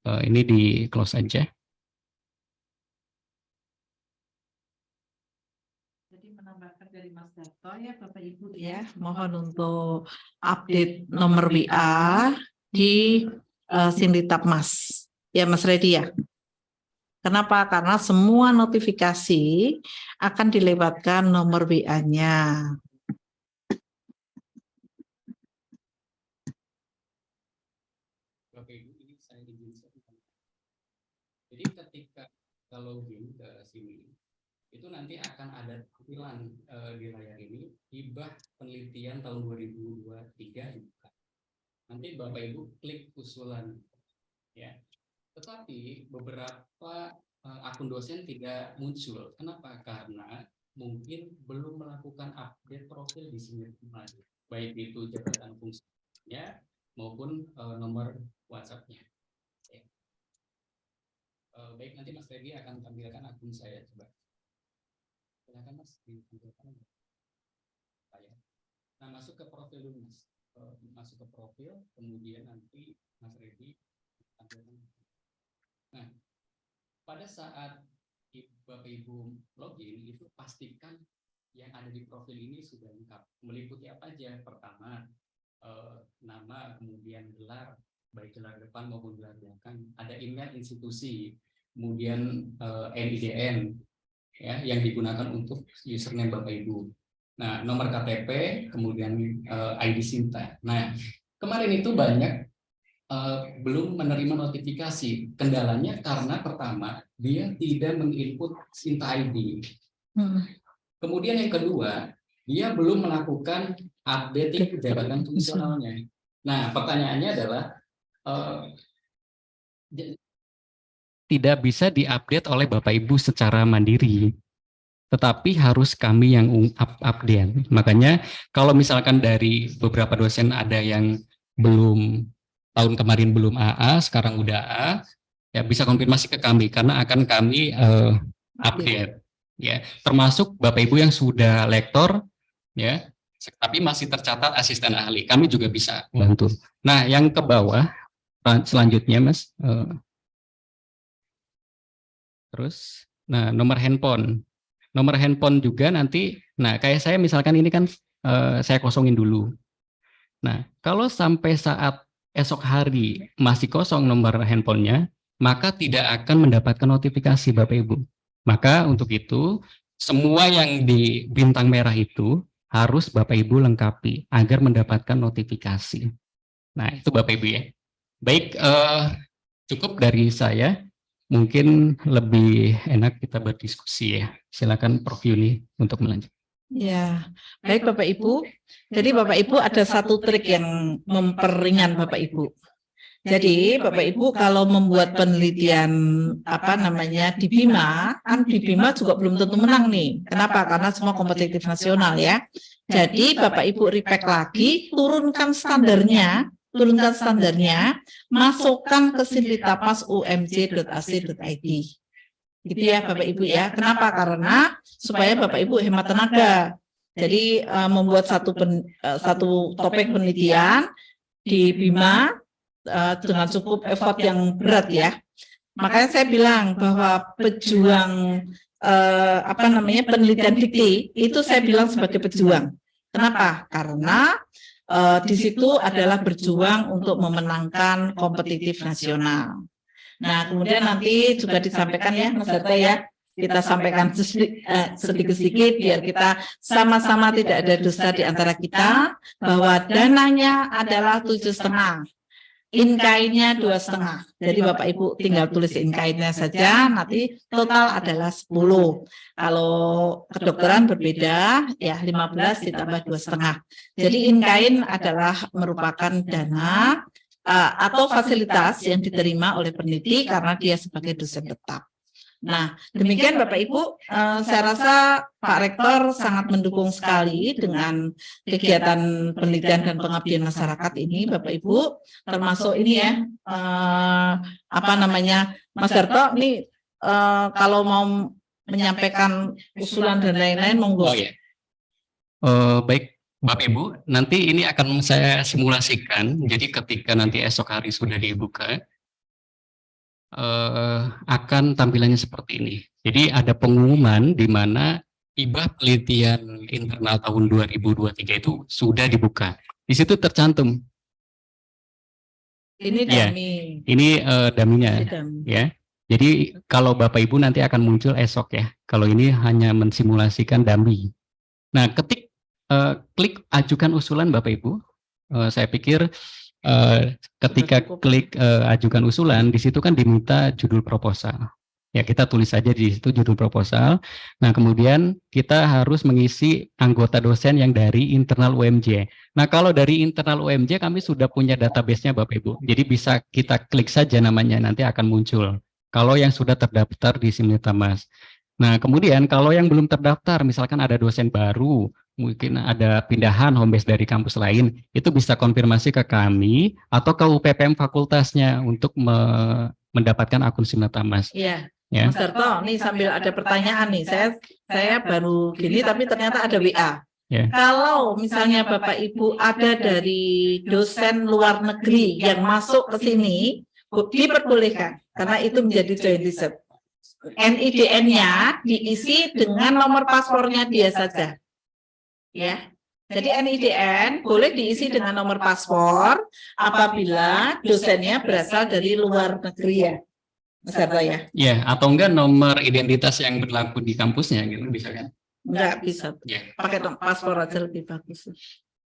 Ini di close aja. Jadi menambahkan dari Mas Darto ya Bapak Ibu ya, mohon untuk update nomor WA di Sinditabmas. Ya Mas Redi ya. Kenapa? Karena semua notifikasi akan dilewatkan nomor WA-nya. Bapak Ibu, ini saya izin share. Jadi ketika login ke sini, itu nanti akan ada tampilan di layar ini, hibah penelitian tahun 2023 dibuka. Nanti Bapak Ibu klik usulan, ya. Tetapi beberapa akun dosen tidak muncul. Kenapa? Karena mungkin belum melakukan update profil di sini, baik itu jabatan fungsinya maupun nomor WhatsApp-nya. Ya. Baik, nanti Mas Regi akan tampilkan akun saya, coba. Silakan Mas, ditampilkan saya. Nah, masuk ke profil dulu Mas. Masuk ke profil, kemudian nanti Mas Regi tampilkan. Nah, pada saat Bapak Ibu login, itu pastikan yang ada di profil ini sudah lengkap. Meliputi apa aja? Pertama, nama, kemudian gelar, baik gelar depan maupun gelar belakang. Ada email institusi, kemudian NIDN, ya, yang digunakan untuk username Bapak Ibu. Nah, nomor KTP, kemudian ID Sinta. Nah, kemarin itu banyak belum menerima notifikasi. Kendalanya karena pertama, dia tidak menginput Sinta ID. Kemudian yang kedua, dia belum melakukan updating jabatan fungsionalnya. Nah, pertanyaannya adalah tidak bisa diupdate oleh Bapak Ibu secara mandiri, tetapi harus kami yang update. Makanya kalau misalkan dari beberapa dosen ada yang belum, tahun kemarin belum AA, sekarang udah AA, ya bisa konfirmasi ke kami karena akan kami update. Ya, termasuk Bapak Ibu yang sudah lektor, ya, tapi masih tercatat asisten ahli, kami juga bisa bantu. Nah, yang ke bawah selanjutnya, Mas. Terus, nah nomor handphone. nomor handphone juga nanti. Nah, kayak saya misalkan ini kan saya kosongin dulu. Nah, kalau sampai saat esok hari masih kosong nomor handphonenya, maka tidak akan mendapatkan notifikasi Bapak Ibu. Maka untuk itu, semua yang di bintang merah itu harus Bapak Ibu lengkapi agar mendapatkan notifikasi. Nah, itu Bapak Ibu ya. Baik, cukup dari saya. Mungkin lebih enak kita berdiskusi ya. Silakan Prof. Yuni untuk melanjutkan. Ya, baik Bapak Ibu. Jadi Bapak Ibu ada satu trik yang memperingan Bapak Ibu. Jadi Bapak Ibu kalau membuat penelitian di BIMA, kan di BIMA juga belum tentu menang nih. Kenapa? Karena semua kompetitif nasional ya. Jadi Bapak Ibu repack lagi, turunkan standarnya, masukkan ke Sinlitapas umj.ac.id. Gitu ya Bapak Ibu ya. Kenapa? Karena supaya Bapak Ibu hemat tenaga. Jadi membuat satu topik penelitian di BIMA dengan cukup effort yang berat ya. Makanya saya bilang bahwa pejuang penelitian dikti itu saya bilang sebagai pejuang. Kenapa? Karena di situ adalah berjuang untuk memenangkan kompetitif nasional. Nah, kemudian nanti juga disampaikan ya, Mas Harto ya, kita sampaikan sedikit-sedikit biar kita sama-sama tidak ada dusta di antara kita, bahwa dananya adalah 7,5, inkainnya 2,5. Jadi Bapak Ibu tinggal tulis inkainnya saja, nanti total adalah 10. Kalau kedokteran berbeda, ya 15 ditambah 2,5. Jadi inkain adalah merupakan dana atau fasilitas yang diterima oleh peneliti karena dia sebagai dosen tetap. Nah, demikian Bapak Ibu, saya rasa Pak Rektor sangat mendukung sekali dengan kegiatan penelitian dan pengabdian masyarakat ini, Bapak Ibu, termasuk ini ya, Mas Harto, ini kalau mau menyampaikan usulan dan lain-lain, monggo. Oh, ya. Baik. Bapak Ibu, nanti ini akan saya simulasikan. Jadi ketika nanti esok hari sudah dibuka, akan tampilannya seperti ini. Jadi ada pengumuman di mana IBA penelitian internal tahun 2023 itu sudah dibuka. Di situ tercantum. Ini Ya, dummy. ini daminya. Ini dummy. Ya. Jadi kalau Bapak Ibu nanti akan muncul esok ya. Kalau ini hanya mensimulasikan dummy. Nah, klik ajukan usulan Bapak Ibu. Saya pikir ketika klik ajukan usulan, di situ kan diminta judul proposal. Ya, kita tulis saja di situ judul proposal. Nah, kemudian kita harus mengisi anggota dosen yang dari internal UMJ. Nah, kalau dari internal UMJ kami sudah punya database-nya Bapak Ibu. Jadi bisa kita klik saja namanya, nanti akan muncul. Kalau yang sudah terdaftar di Sinlitapas. Nah, kemudian kalau yang belum terdaftar, misalkan ada dosen baru, mungkin ada pindahan home base dari kampus lain, itu bisa konfirmasi ke kami atau ke UPPM fakultasnya untuk mendapatkan akun Sinlitapas. Iya. Ya. Mas Harto, nih sambil ada pertanyaan nih, saya baru gini tapi ternyata ada WA. Ya. Kalau misalnya Bapak Ibu ada dari dosen luar negeri yang masuk ke sini, diperbolehkan karena itu menjadi joint research. NIDN-nya diisi dengan nomor paspornya dia saja. Ya. Jadi NIDN boleh diisi dengan nomor paspor apabila dosennya berasal dari luar negeri ya. Mas Harto ya. Ya, atau enggak nomor identitas yang berlaku di kampusnya gitu bisa kan? Enggak bisa. Ya. Pakai paspor aja lebih bagus.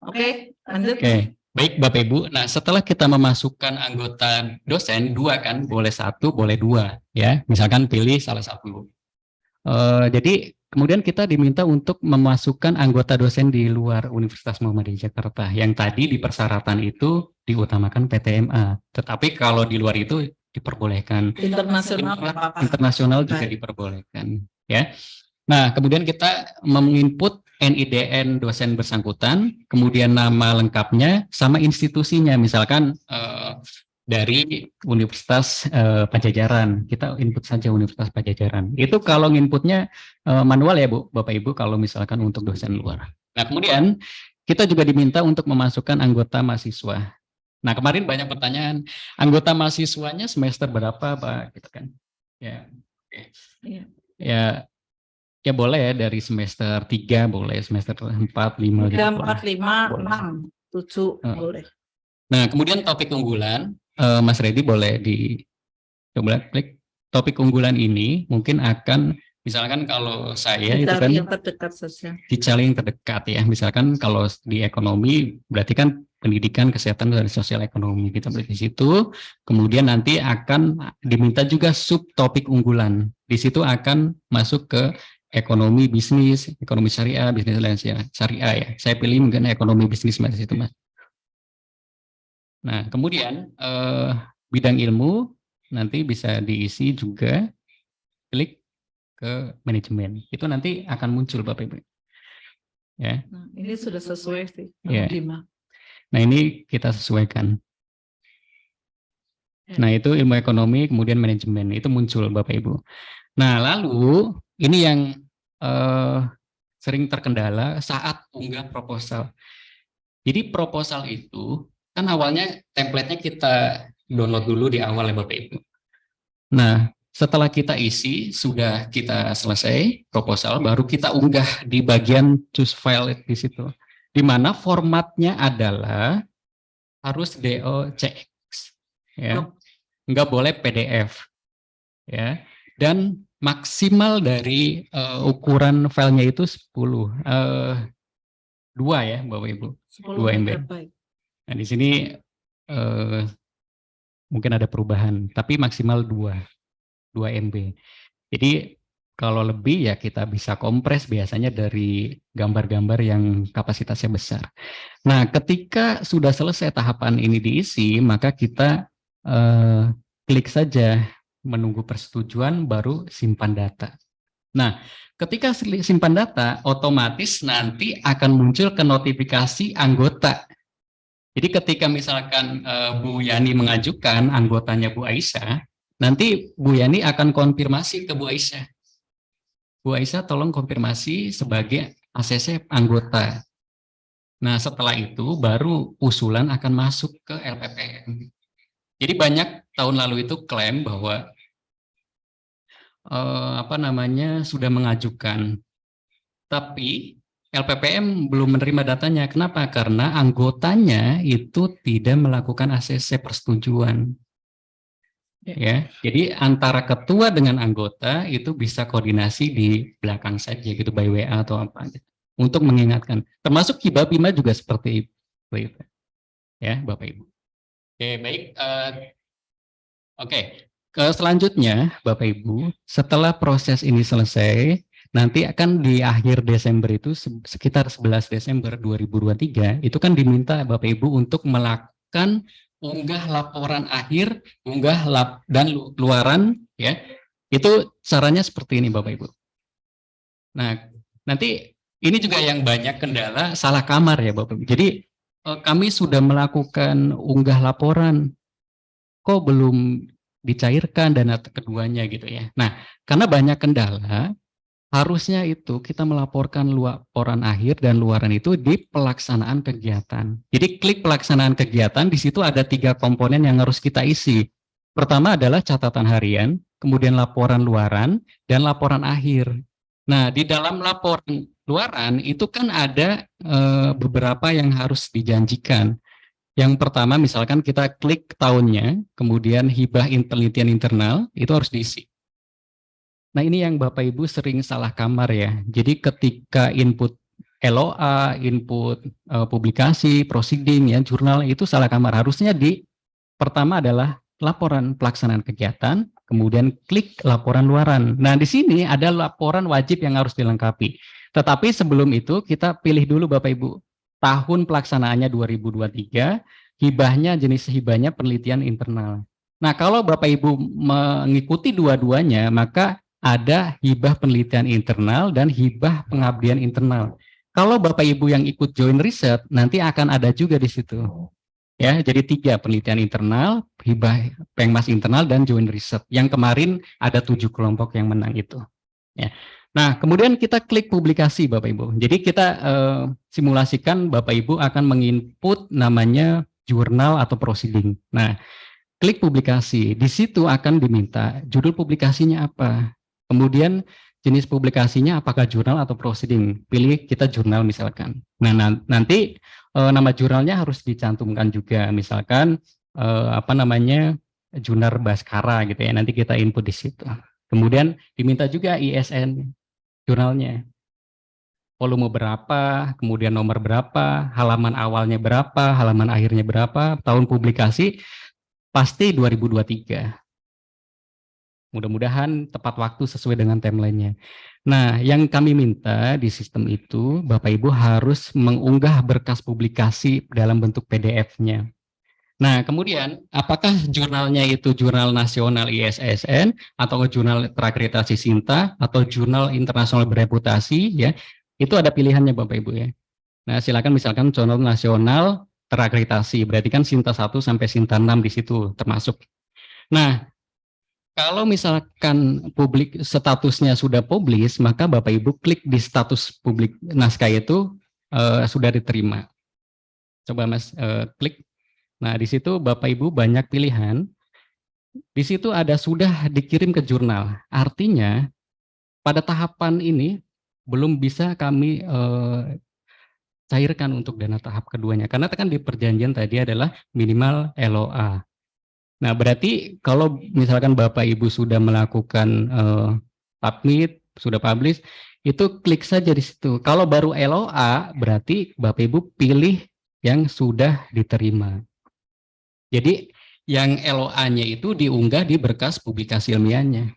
Oke, lanjut. Oke. Baik Bapak Ibu, nah setelah kita memasukkan anggota dosen, 2 kan, boleh 1, boleh 2 ya, misalkan pilih salah satu. Jadi kemudian kita diminta untuk memasukkan anggota dosen di luar Universitas Muhammadiyah Jakarta, yang tadi di persyaratan itu diutamakan PTMA, tetapi kalau di luar itu diperbolehkan. Internasional nggak apa-apa. Internasional juga diperbolehkan ya. Nah, kemudian kita menginput NIDN dosen bersangkutan, kemudian nama lengkapnya sama institusinya, misalkan dari Universitas Pajajaran, kita input saja Universitas Pajajaran. Itu kalau inputnya manual ya Bu, Bapak Ibu, kalau misalkan untuk dosen luar. Nah, kemudian kita juga diminta untuk memasukkan anggota mahasiswa. Nah, kemarin banyak pertanyaan, anggota mahasiswanya semester berapa, Pak? Gitu kan? Ya, oke. Iya. Ya. Ya boleh ya dari semester 3 boleh, semester 4, 5 gitu. 3, 4, 5, Boleh. 6, 7 Hmm. boleh. Nah, kemudian topik unggulan, Mas Reddy boleh coba klik topik unggulan ini mungkin akan misalkan kalau saya itu kan Dicari yang terdekat saja. dicari yang terdekat ya. Misalkan kalau di ekonomi berarti kan pendidikan, kesehatan dan sosial ekonomi kita beri di situ. Kemudian nanti akan diminta juga subtopik unggulan. Di situ akan masuk ke ekonomi bisnis, ekonomi syariah, bisnis lain syariah ya. Saya pilih mungkin ekonomi bisnis Mas itu Mas. Nah, kemudian bidang ilmu nanti bisa diisi juga klik ke manajemen. Itu nanti akan muncul Bapak Ibu. Ya. Nah, ini sudah sesuai sih. Ya. Bima. Nah, ini kita sesuaikan. Nah, itu ilmu ekonomi kemudian manajemen itu muncul Bapak Ibu. Nah, lalu ini yang sering terkendala saat unggah proposal. Jadi proposal itu kan awalnya template-nya kita download dulu di awal ya Bapak Ibu. Nah, setelah kita isi, sudah kita selesai proposal, baru kita unggah di bagian choose file di situ. Di mana formatnya adalah harus DOCX, ya, nggak boleh PDF, ya, dan maksimal dari ukuran filenya itu 10, 2 ya Bapak Ibu, 2 MB. Nah di sini mungkin ada perubahan, tapi maksimal 2 MB. Jadi kalau lebih ya kita bisa kompres biasanya dari gambar-gambar yang kapasitasnya besar. Nah, ketika sudah selesai tahapan ini diisi, maka kita klik saja menunggu persetujuan baru simpan data. Nah, ketika simpan data, otomatis nanti akan muncul ke notifikasi anggota. Jadi ketika misalkan Bu Yani mengajukan anggotanya Bu Aisyah, nanti Bu Yani akan konfirmasi ke Bu Aisyah. Bu Aisyah tolong konfirmasi sebagai ACC anggota. Nah setelah itu baru usulan akan masuk ke LPPM. Jadi banyak tahun lalu itu klaim bahwa sudah mengajukan, tapi LPPM belum menerima datanya. Kenapa? Karena anggotanya itu tidak melakukan ACC persetujuan. Ya, jadi antara ketua dengan anggota itu bisa koordinasi di belakang saja gitu by WA atau apa gitu, untuk mengingatkan. Termasuk Hibah Bima juga seperti itu. Ya, Bapak Ibu. Oke, baik. Oke. Selanjutnya, Bapak Ibu, setelah proses ini selesai, nanti akan di akhir Desember itu sekitar 11 Desember 2023 itu kan diminta Bapak Ibu untuk melakukan unggah laporan akhir, unggah dan luaran, ya. Itu caranya seperti ini Bapak Ibu. Nah, nanti ini juga yang banyak kendala salah kamar ya Bapak Ibu. Jadi kami sudah melakukan unggah laporan, kok belum dicairkan dana keduanya gitu ya. Nah, karena banyak kendala, harusnya itu kita melaporkan laporan akhir dan luaran itu di pelaksanaan kegiatan. Jadi klik pelaksanaan kegiatan, di situ ada 3 komponen yang harus kita isi. Pertama adalah catatan harian, kemudian laporan luaran, dan laporan akhir. Nah, di dalam laporan luaran itu kan ada beberapa yang harus dijanjikan. Yang pertama misalkan kita klik tahunnya, kemudian hibah penelitian internal, itu harus diisi. Nah ini yang Bapak Ibu sering salah kamar ya. Jadi ketika input LOA, input publikasi, proceeding, ya, jurnal itu salah kamar. Harusnya pertama adalah laporan pelaksanaan kegiatan, kemudian klik laporan luaran. Nah di sini ada laporan wajib yang harus dilengkapi. Tetapi sebelum itu kita pilih dulu Bapak Ibu. Tahun pelaksanaannya 2023, hibahnya jenis hibahnya penelitian internal. Nah kalau Bapak Ibu mengikuti dua-duanya, maka ada hibah penelitian internal dan hibah pengabdian internal. Kalau Bapak Ibu yang ikut joint riset, nanti akan ada juga di situ. Ya, jadi 3 penelitian internal, hibah pengmas internal dan joint riset. Yang kemarin ada 7 kelompok yang menang itu. Ya. Nah, kemudian kita klik publikasi Bapak Ibu. Jadi kita simulasikan Bapak Ibu akan menginput namanya jurnal atau proceeding. Nah, klik publikasi. Di situ akan diminta judul publikasinya apa. Kemudian jenis publikasinya apakah jurnal atau proceeding. Pilih kita jurnal misalkan. Nah, nanti nama jurnalnya harus dicantumkan juga. Misalkan jurnal Baskara gitu ya. Nanti kita input di situ. Kemudian diminta juga ISN jurnalnya. Volume berapa, kemudian nomor berapa, halaman awalnya berapa, halaman akhirnya berapa, tahun publikasi pasti 2023. Mudah-mudahan tepat waktu sesuai dengan timeline-nya. Nah, yang kami minta di sistem itu, Bapak Ibu harus mengunggah berkas publikasi dalam bentuk PDF-nya. Nah, kemudian apakah jurnalnya itu jurnal nasional ISSN atau jurnal terakreditasi SINTA atau jurnal internasional bereputasi ya? Itu ada pilihannya Bapak Ibu ya. Nah, silakan misalkan jurnal nasional terakreditasi, berarti kan SINTA 1 sampai SINTA 6 di situ termasuk. Nah, kalau misalkan publik statusnya sudah publis, maka Bapak Ibu klik di status publik naskah itu sudah diterima. Coba Mas klik. Nah, di situ Bapak Ibu banyak pilihan. Di situ ada sudah dikirim ke jurnal. Artinya pada tahapan ini belum bisa kami cairkan untuk dana tahap keduanya. Karena kan di perjanjian tadi adalah minimal LOA. Nah, berarti kalau misalkan Bapak Ibu sudah melakukan submit, sudah publish, itu klik saja di situ. Kalau baru LOA, berarti Bapak Ibu pilih yang sudah diterima. Jadi yang LOA-nya itu diunggah di berkas publikasi ilmiahnya.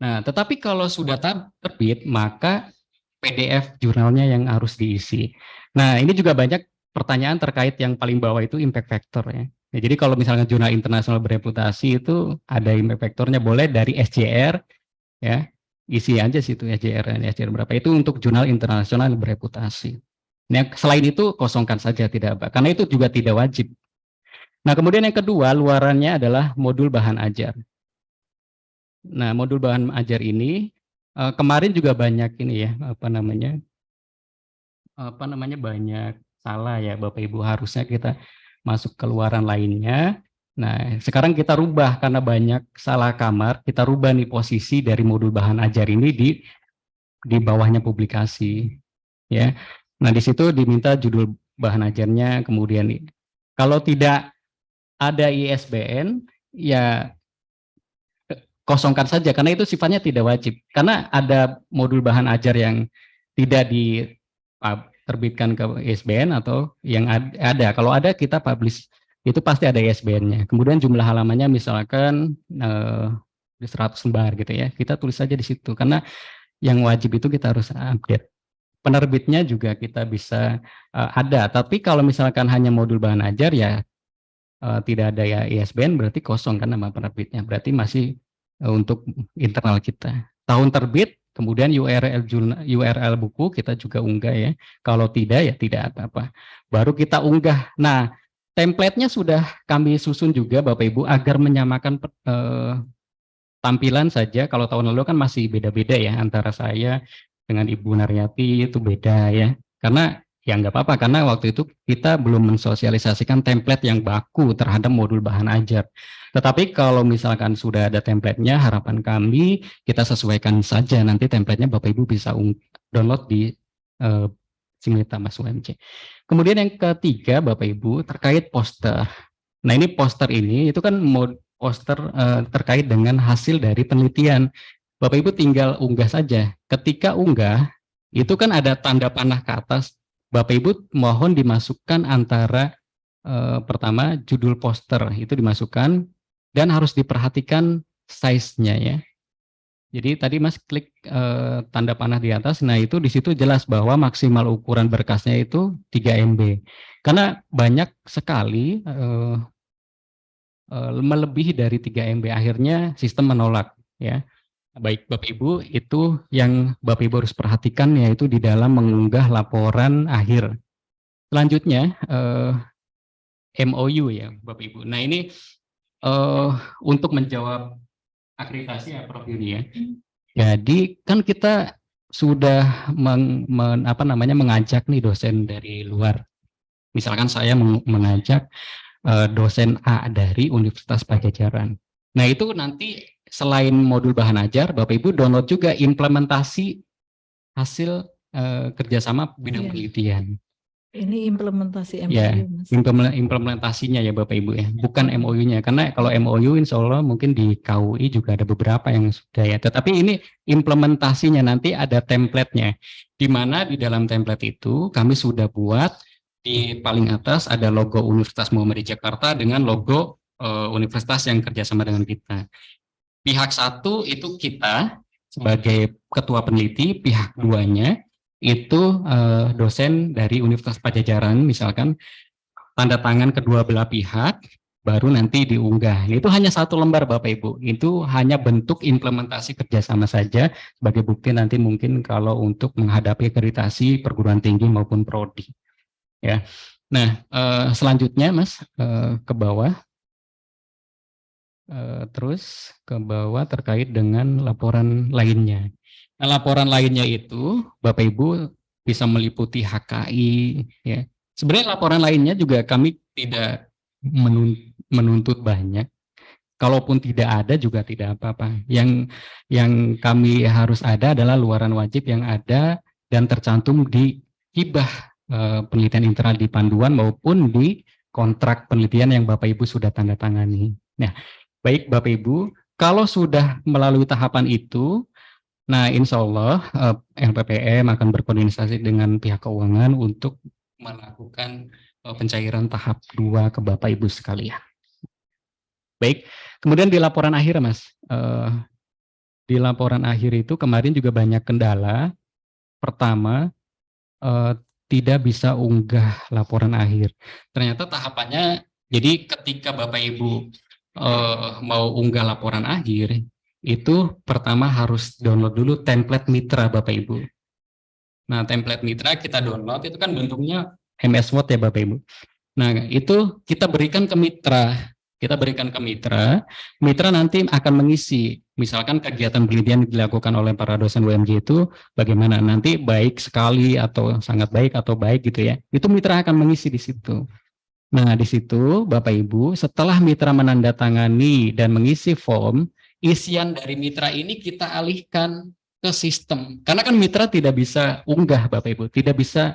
Nah, tetapi kalau sudah terbit, maka PDF jurnalnya yang harus diisi. Nah, ini juga banyak pertanyaan terkait yang paling bawah itu impact factor ya. Ya, jadi kalau misalnya jurnal internasional bereputasi itu ada impact factornya, boleh dari SJR ya, isi aja situ SJR dan SJR berapa, itu untuk jurnal internasional bereputasi. Nah, selain itu kosongkan saja, tidak apa, karena itu juga tidak wajib. Nah, kemudian yang kedua, luarannya adalah modul bahan ajar. Nah, modul bahan ajar ini kemarin juga banyak ini ya, banyak salah ya Bapak Ibu, harusnya kita masuk ke luaran lainnya. Nah, sekarang kita rubah karena banyak salah kamar, kita rubah nih posisi dari modul bahan ajar ini di bawahnya publikasi ya. Nah, di situ diminta judul bahan ajarnya, kemudian kalau tidak ada ISBN ya kosongkan saja karena itu sifatnya tidak wajib. Karena ada modul bahan ajar yang tidak diterbitkan ke ISBN atau yang ada. Kalau ada kita publish, itu pasti ada ISBN-nya. Kemudian jumlah halamannya misalkan 100 lembar gitu ya. Kita tulis saja di situ karena yang wajib itu kita harus update. Penerbitnya juga kita bisa ada. Tapi kalau misalkan hanya modul bahan ajar ya tidak ada ya ISBN, berarti kosong kan nama penerbitnya. Berarti masih untuk internal kita. Tahun terbit, kemudian URL buku kita juga unggah ya. Kalau tidak ya tidak apa-apa. Baru kita unggah. Nah, template-nya sudah kami susun juga Bapak Ibu agar menyamakan tampilan saja. Kalau tahun lalu kan masih beda-beda ya antara saya dengan Ibu Naryati itu beda ya. Karena ya nggak apa-apa, karena waktu itu kita belum mensosialisasikan template yang baku terhadap modul bahan ajar. Tetapi kalau misalkan sudah ada template-nya, harapan kami kita sesuaikan saja, nanti template-nya Bapak Ibu bisa download di Simulita Mas UMC. Kemudian yang ketiga Bapak Ibu terkait poster. Nah, ini poster ini itu kan poster terkait dengan hasil dari penelitian. Bapak Ibu tinggal unggah saja. Ketika unggah, itu kan ada tanda panah ke atas. Bapak Ibu mohon dimasukkan antara pertama judul poster itu dimasukkan dan harus diperhatikan size-nya ya. Jadi tadi Mas klik tanda panah di atas, nah itu di situ jelas bahwa maksimal ukuran berkasnya itu 3 MB. Karena banyak sekali melebihi dari 3 MB, akhirnya sistem menolak ya. Baik Bapak Ibu, itu yang Bapak Ibu harus perhatikan yaitu di dalam mengunggah laporan akhir. Selanjutnya MOU ya Bapak Ibu. Nah ini untuk menjawab akreditasi ya Prof Yuni ya. Jadi kan kita sudah mengajak nih dosen dari luar. Misalkan saya mengajak dosen A dari Universitas Pajajaran. Nah itu nanti selain modul bahan ajar, Bapak Ibu download juga implementasi hasil kerjasama bidang Iya. penelitian. Ini implementasi Ya, MOU, Mas. implementasinya ya Bapak Ibu ya, bukan Oh. MOU-nya. Karena kalau MOU insya Allah mungkin di KUI juga ada beberapa yang sudah ya. Tetapi ini implementasinya, nanti ada template-nya. Di mana di dalam template itu kami sudah buat di paling atas ada logo Universitas Muhammadiyah Jakarta dengan logo universitas yang kerjasama dengan kita. Pihak satu itu kita sebagai ketua peneliti, pihak duanya itu dosen dari Universitas Pajajaran, misalkan tanda tangan kedua belah pihak, baru nanti diunggah. Itu hanya satu lembar Bapak Ibu, itu hanya bentuk implementasi kerjasama saja, sebagai bukti nanti mungkin kalau untuk menghadapi akreditasi perguruan tinggi maupun prodi. Ya, nah selanjutnya Mas ke bawah. Terus ke bawah terkait dengan laporan lainnya. Nah, laporan lainnya itu Bapak Ibu bisa meliputi HKI ya. Sebenarnya laporan lainnya juga kami tidak menuntut banyak. Kalaupun tidak ada juga tidak apa-apa. Yang kami harus ada adalah luaran wajib yang ada dan tercantum di hibah penelitian internal di panduan maupun di kontrak penelitian yang Bapak Ibu sudah tanda tangani. Nah, baik Bapak Ibu, kalau sudah melalui tahapan itu, nah insya Allah LPPM akan berkoordinasi dengan pihak keuangan untuk melakukan pencairan tahap 2 ke Bapak Ibu sekalian. Baik, kemudian di laporan akhir Mas, di laporan akhir itu kemarin juga banyak kendala. Pertama, tidak bisa unggah laporan akhir. Ternyata tahapannya, jadi ketika Bapak Ibu mau unggah laporan akhir, itu pertama harus download dulu template mitra Bapak Ibu. Nah, template mitra kita download, itu kan bentuknya MS Word ya Bapak Ibu. Nah, itu kita berikan ke mitra. Kita berikan ke mitra, mitra nanti akan mengisi, misalkan kegiatan penelitian yang dilakukan oleh para dosen UMJ itu bagaimana, nanti baik sekali atau sangat baik atau baik gitu ya, itu mitra akan mengisi di situ. Nah, di situ Bapak Ibu, setelah mitra menandatangani dan mengisi form, isian dari mitra ini kita alihkan ke sistem. Karena kan mitra tidak bisa unggah Bapak Ibu, tidak bisa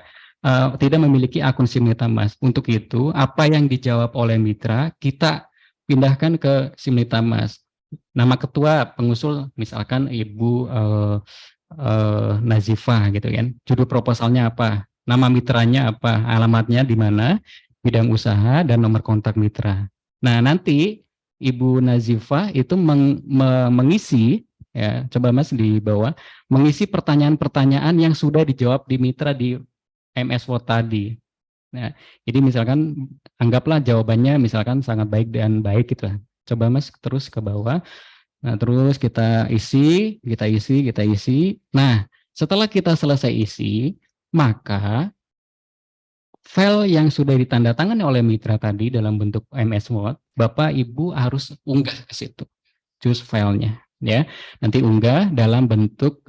tidak memiliki akun SIM MetaMask. Untuk itu, apa yang dijawab oleh mitra, kita pindahkan ke SIM MetaMask. Nama ketua pengusul misalkan Ibu Nazifah gitu kan. Judul proposalnya apa? Nama mitranya apa? Alamatnya di mana? Bidang usaha dan nomor kontak mitra. Nah, nanti Ibu Nazifah itu mengisi ya, coba Mas di bawah, mengisi pertanyaan-pertanyaan yang sudah dijawab di mitra di MS Word tadi. Nah, jadi misalkan anggaplah jawabannya misalkan sangat baik dan baik gitu. Coba Mas terus ke bawah. Nah, terus kita isi. Nah, setelah kita selesai isi, maka file yang sudah ditandatangani oleh mitra tadi dalam bentuk MS Word, Bapak Ibu harus unggah ke situ. Choose filenya ya. Nanti unggah dalam bentuk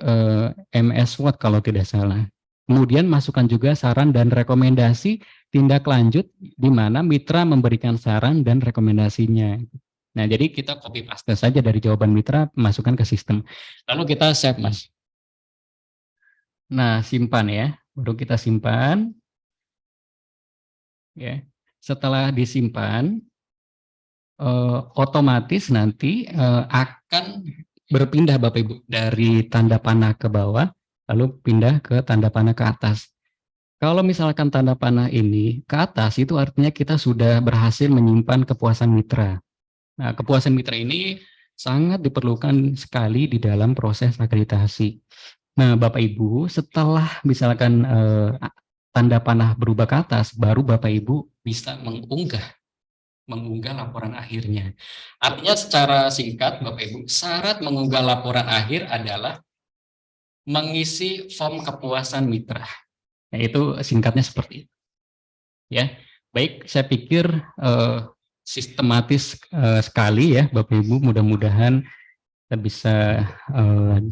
MS Word kalau tidak salah. Kemudian masukkan juga saran dan rekomendasi tindak lanjut di mana mitra memberikan saran dan rekomendasinya. Nah, jadi kita copy paste saja dari jawaban mitra, masukkan ke sistem. Lalu kita save, Mas. Nah, simpan ya. Baru kita simpan. Ya. Setelah disimpan, otomatis nanti akan berpindah Bapak Ibu dari tanda panah ke bawah, lalu pindah ke tanda panah ke atas. Kalau misalkan tanda panah ini ke atas, itu artinya kita sudah berhasil menyimpan kepuasan mitra. Nah, kepuasan mitra ini sangat diperlukan sekali di dalam proses akreditasi. Nah, Bapak Ibu, setelah misalkan tanda panah berubah ke atas, baru Bapak Ibu bisa mengunggah laporan akhirnya. Artinya secara singkat, Bapak Ibu, syarat mengunggah laporan akhir adalah mengisi form kepuasan mitra. Nah, itu singkatnya seperti itu. Ya, baik, saya pikir sistematis sekali ya, Bapak Ibu. Mudah-mudahan kita bisa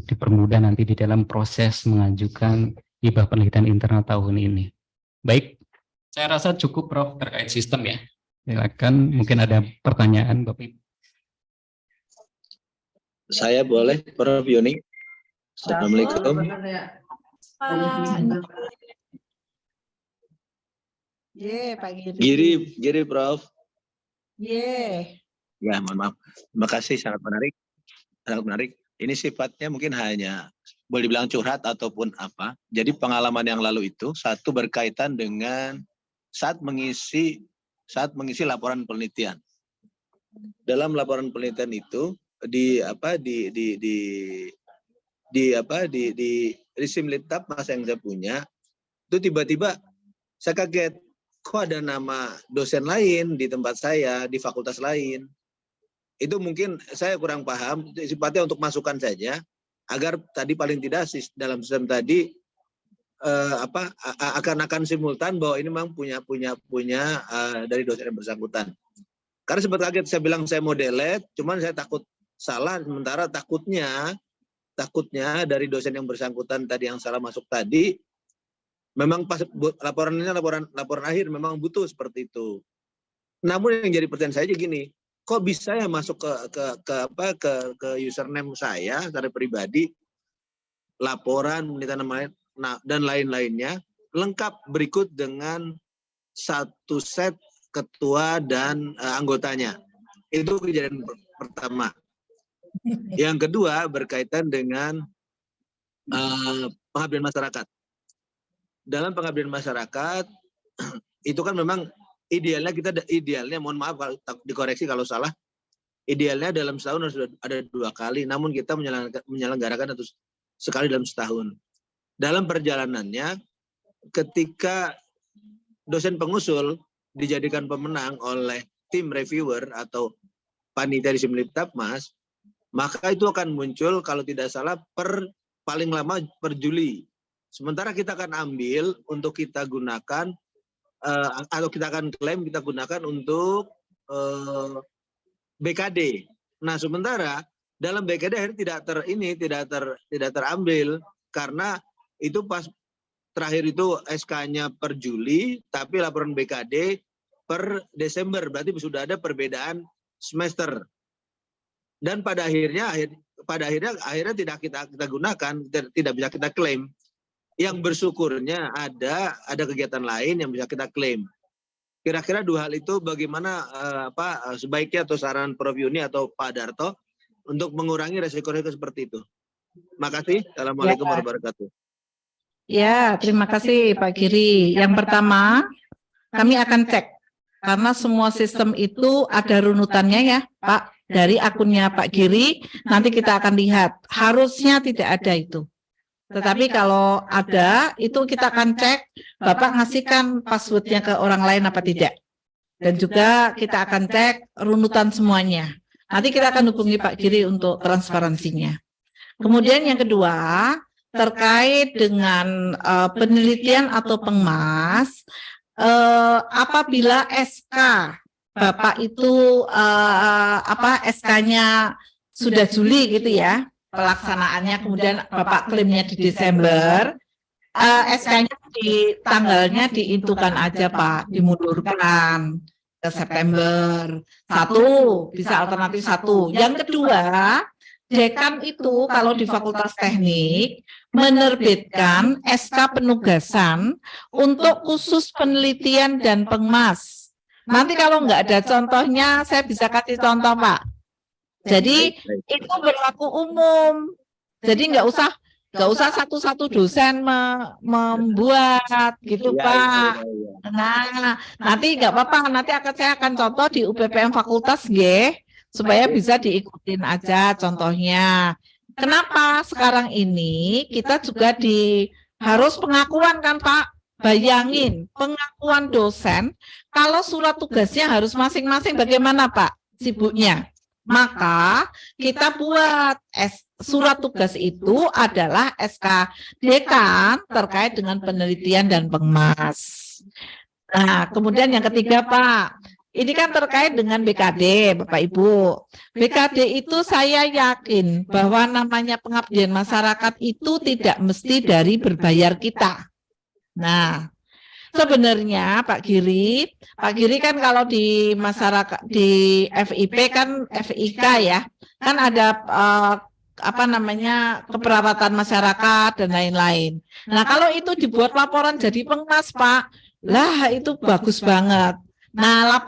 dipermudah nanti di dalam proses mengajukan hibah penelitian internal tahun ini. Baik, saya rasa cukup Prof terkait sistem ya. Silakan, mungkin ada pertanyaan Bapak Ibu. Saya boleh, Prof. Yuni. Assalamualaikum. Pak Giri. Giri, Prof. Ya, mohon maaf. Terima kasih, sangat menarik. Sangat menarik. Ini sifatnya mungkin hanya boleh dibilang curhat ataupun apa. Jadi pengalaman yang lalu itu satu berkaitan dengan saat mengisi laporan penelitian. Dalam laporan penelitian itu di Simlitab masa yang saya punya itu tiba-tiba saya kaget, kok ada nama dosen lain di tempat saya di fakultas lain. Itu mungkin saya kurang paham, sifatnya untuk masukan saja agar tadi paling tidak dalam sistem tadi akan simultan bahwa ini memang punya dari dosen yang bersangkutan. Karena sempat kaget, saya bilang saya mau delete, cuman saya takut salah, sementara takutnya dari dosen yang bersangkutan tadi yang salah masuk tadi, memang pas laporan akhir memang butuh seperti itu. Namun yang jadi pertanyaan saya aja gini, kok bisa ya masuk ke username saya secara pribadi, laporan, penelitian dan lain-lainnya lengkap berikut dengan satu set ketua dan anggotanya. Itu kejadian pertama. Yang kedua berkaitan dengan pengabdian masyarakat. Dalam pengabdian masyarakat itu kan memang idealnya mohon maaf kalau dikoreksi kalau salah, idealnya dalam setahun harus ada 2 kali, namun kita menyelenggarakan sekali dalam setahun. Dalam perjalanannya ketika dosen pengusul dijadikan pemenang oleh tim reviewer atau panitia di Simlitab Mas, maka itu akan muncul kalau tidak salah paling lama per Juli. Sementara kita akan ambil untuk kita gunakan atau kita akan klaim kita gunakan untuk BKD. Nah, sementara dalam BKD akhirnya tidak terambil karena itu pas terakhir itu SK-nya per Juli, tapi laporan BKD per Desember, berarti sudah ada perbedaan semester. Dan pada akhirnya tidak kita gunakan, tidak bisa kita klaim. Yang bersyukurnya ada kegiatan lain yang bisa kita klaim. Kira-kira 2 hal itu bagaimana sebaiknya atau saran Prof. Yuni atau Pak Darto untuk mengurangi resiko-resiko seperti itu. Makasih. Assalamualaikum warahmatullahi wabarakatuh. Ya, terima kasih Pak Giri. Yang pertama, kami akan cek karena semua sistem itu ada runutannya ya, Pak. Dari akunnya Pak Giri, nanti kita akan lihat. Harusnya tidak ada itu. Tetapi kalau ada, itu kita akan cek, Bapak ngasihkan passwordnya ke orang lain apa tidak. Dan juga kita akan cek runutan semuanya. Nanti kita akan hubungi Pak Giri untuk transparansinya. Kemudian yang kedua, terkait dengan penelitian atau pengmas, apabila SK Bapak itu SK-nya sudah Juli gitu ya pelaksanaannya, kemudian Bapak klaimnya di Desember, SK-nya di tanggalnya diintukan aja Pak, dimundurkan ke September. 1, bisa alternatif 1. Yang kedua, dekan itu kalau di Fakultas Teknik menerbitkan SK penugasan untuk khusus penelitian dan pengmas. Nanti kalau nggak ada contohnya, saya bisa kasih contoh Pak. Jadi itu berlaku umum. Jadi nggak usah satu-satu dosen membuat gitu Pak. Nah, nanti nggak apa-apa. Nanti saya akan contoh di UPPM Fakultas supaya bisa diikutin aja contohnya. Kenapa sekarang ini kita juga harus pengakuan kan Pak? Bayangin pengakuan dosen kalau surat tugasnya harus masing-masing bagaimana Pak sibuknya? Maka kita buat surat tugas itu adalah SK dekan terkait dengan penelitian dan pengmas. Nah, kemudian yang ketiga Pak, ini kan terkait dengan BKD, Bapak Ibu. BKD itu saya yakin bahwa namanya pengabdian masyarakat itu tidak mesti dari berbayar kita. Nah, sebenarnya Pak Giri kan kalau di masyarakat di FIP kan FIK ya, kan ada apa namanya keperawatan masyarakat dan lain-lain. Nah kalau itu dibuat laporan jadi pengas Pak, lah itu bagus banget. Nah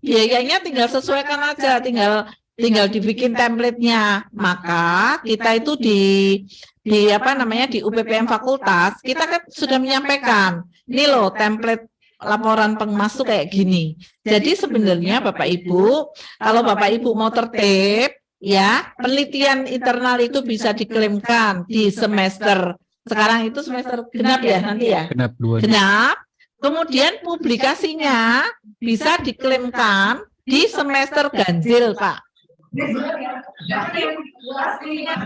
biayanya tinggal sesuaikan aja, tinggal dibikin template-nya. Maka kita itu di apa namanya di UPPM fakultas kita kan sudah menyampaikan ini loh template laporan pengemas tuh kayak gini. Jadi sebenarnya Bapak Ibu, kalau Bapak Ibu mau tertib ya, penelitian internal itu bisa diklaimkan di semester sekarang itu semester genap ya nanti ya. Genap 2. Genap. Kemudian publikasinya bisa diklaimkan di semester ganjil, Pak.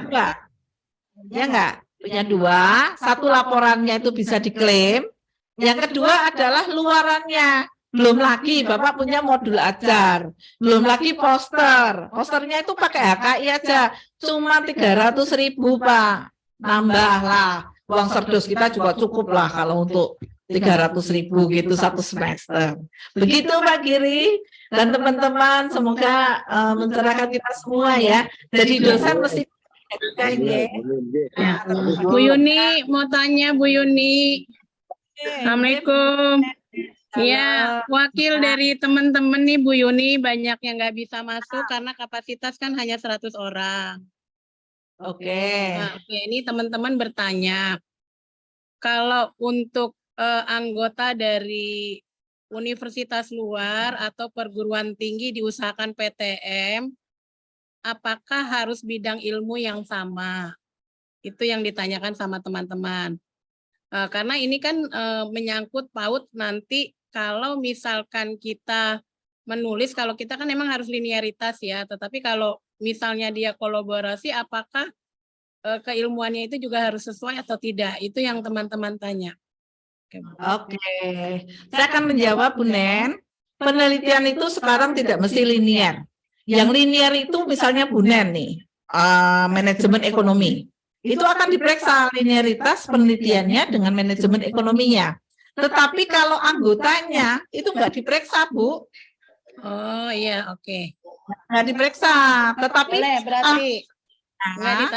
Pak. Ya enggak? Punya 2, satu laporannya itu bisa diklaim. Yang kedua adalah luarannya. Belum lagi Bapak punya modul ajar. Belum lagi poster. Posternya itu pakai HKI aja. Cuma 300.000, Pak. Nambahlah. Uang serdus kita juga cukup lah kalau untuk 300.000 gitu satu semester. Begitu Pak Giri dan teman-teman, semoga mencerahkan kita semua ya. Jadi dosen mesti Bu Yuni mau tanya Bu Yuni. Assalamualaikum. Ya, wakil dari teman-teman nih Bu Yuni, banyak yang nggak bisa masuk karena kapasitas kan hanya 100 orang. Oke. Nah, ini teman-teman bertanya, kalau untuk anggota dari universitas luar atau perguruan tinggi diusahakan PTM, apakah harus bidang ilmu yang sama? Itu yang ditanyakan sama teman-teman. Karena ini kan menyangkut paut nanti kalau misalkan kita menulis, kalau kita kan memang harus linearitas ya, tetapi kalau misalnya dia kolaborasi, apakah keilmuannya itu juga harus sesuai atau tidak? Itu yang teman-teman tanya. Oke, saya akan menjawab Bu Nen. Penelitian itu sekarang tidak mesti linear. Yang linear itu misalnya Bu Nen nih, manajemen ekonomi. Itu akan diperiksa linearitas penelitiannya dengan manajemen ekonominya. Tetapi kalau anggotanya itu nggak diperiksa, Bu. Oh iya, oke. Nggak diperiksa. Tetapi Berarti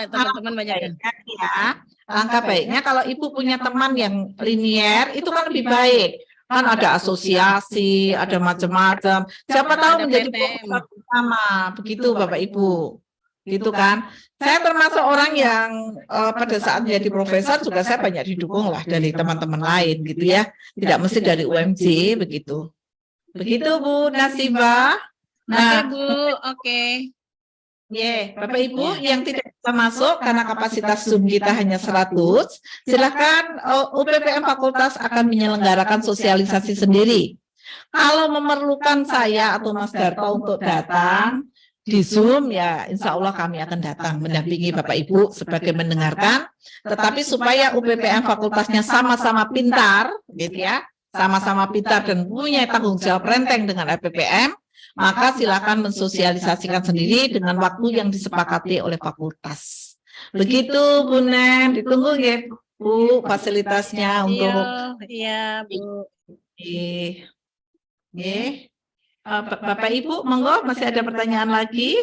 teman-teman banyak kan? Ya, langkah baiknya kalau Ibu punya teman yang linear itu kan lebih baik. Kan ada asosiasi, ada macam-macam. Siapa tahu Ada menjadi PTM. profesor bersama, begitu Bapak Ibu. Gitu kan. Saya termasuk orang yang pada saat menjadi profesor juga saya banyak didukung lah dari teman-teman lain gitu ya. Tidak mesti dari UMJ begitu. Begitu Bu Nasibah. Oke Bu, oke. Bapak Ibu yang tidak bisa masuk karena kapasitas Zoom kita hanya 100, silakan UPPM Fakultas akan menyelenggarakan sosialisasi sendiri. Kalau memerlukan saya atau Mas Darto untuk datang di Zoom, ya insya Allah kami akan datang mendampingi Bapak Ibu sebagai mendengarkan, tetapi supaya UPPM Fakultasnya sama-sama pintar, gitu ya, sama-sama pintar dan punya tanggung jawab renteng dengan FPPM, maka silakan mensosialisasikan sendiri dengan waktu yang disepakati oleh fakultas. Begitu Bu Nen, ditunggu ya Bu fasilitasnya untuk Iya Bu. Bapak Ibu, monggo masih ada pertanyaan lagi?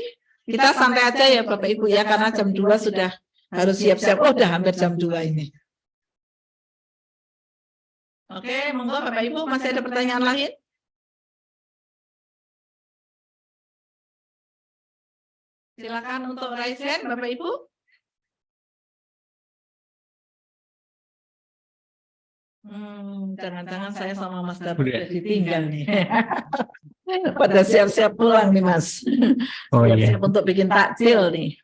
Kita santai aja ya Bapak Ibu ya, karena jam 2 sudah harus siap-siap. Oh, udah hampir jam 2 ini. Oke, monggo Bapak Ibu masih ada pertanyaan lain? Silakan untuk raise hand, Bapak Ibu. Jangan-jangan saya sama Mas Darto ditinggal nih. Pada siap-siap pulang nih Mas. Oh iya. Siap-siap untuk bikin takjil nih.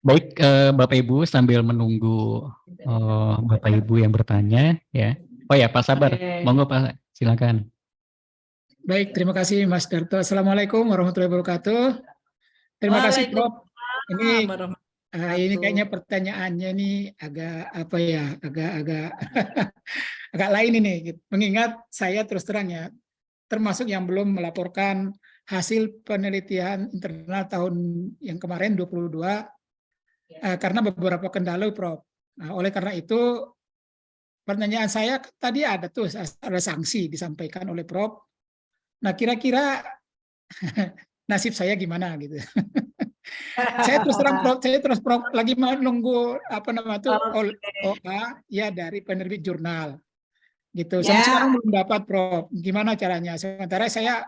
Baik, Bapak Ibu sambil menunggu Bapak Ibu yang bertanya ya. Oh ya, Pak Sabar, monggo Pak, silakan. Baik, terima kasih Mas Darto. Assalamualaikum warahmatullahi wabarakatuh. Terima kasih Prof. Ini kayaknya pertanyaannya ini agak apa ya, agak agak lain ini. Mengingat saya terus terang ya, termasuk yang belum melaporkan hasil penelitian internal tahun yang kemarin 22 karena beberapa kendala, Prof. Nah, oleh karena itu pertanyaan saya tadi ada tuh, ada sanksi disampaikan oleh Prof. Nah, kira-kira nasib saya gimana gitu. Saya terus Prof lagi mau nunggu apa nama tuh OA ya dari penerbit jurnal gitu. Sampai sekarang belum dapat Prof. Gimana caranya? Sementara saya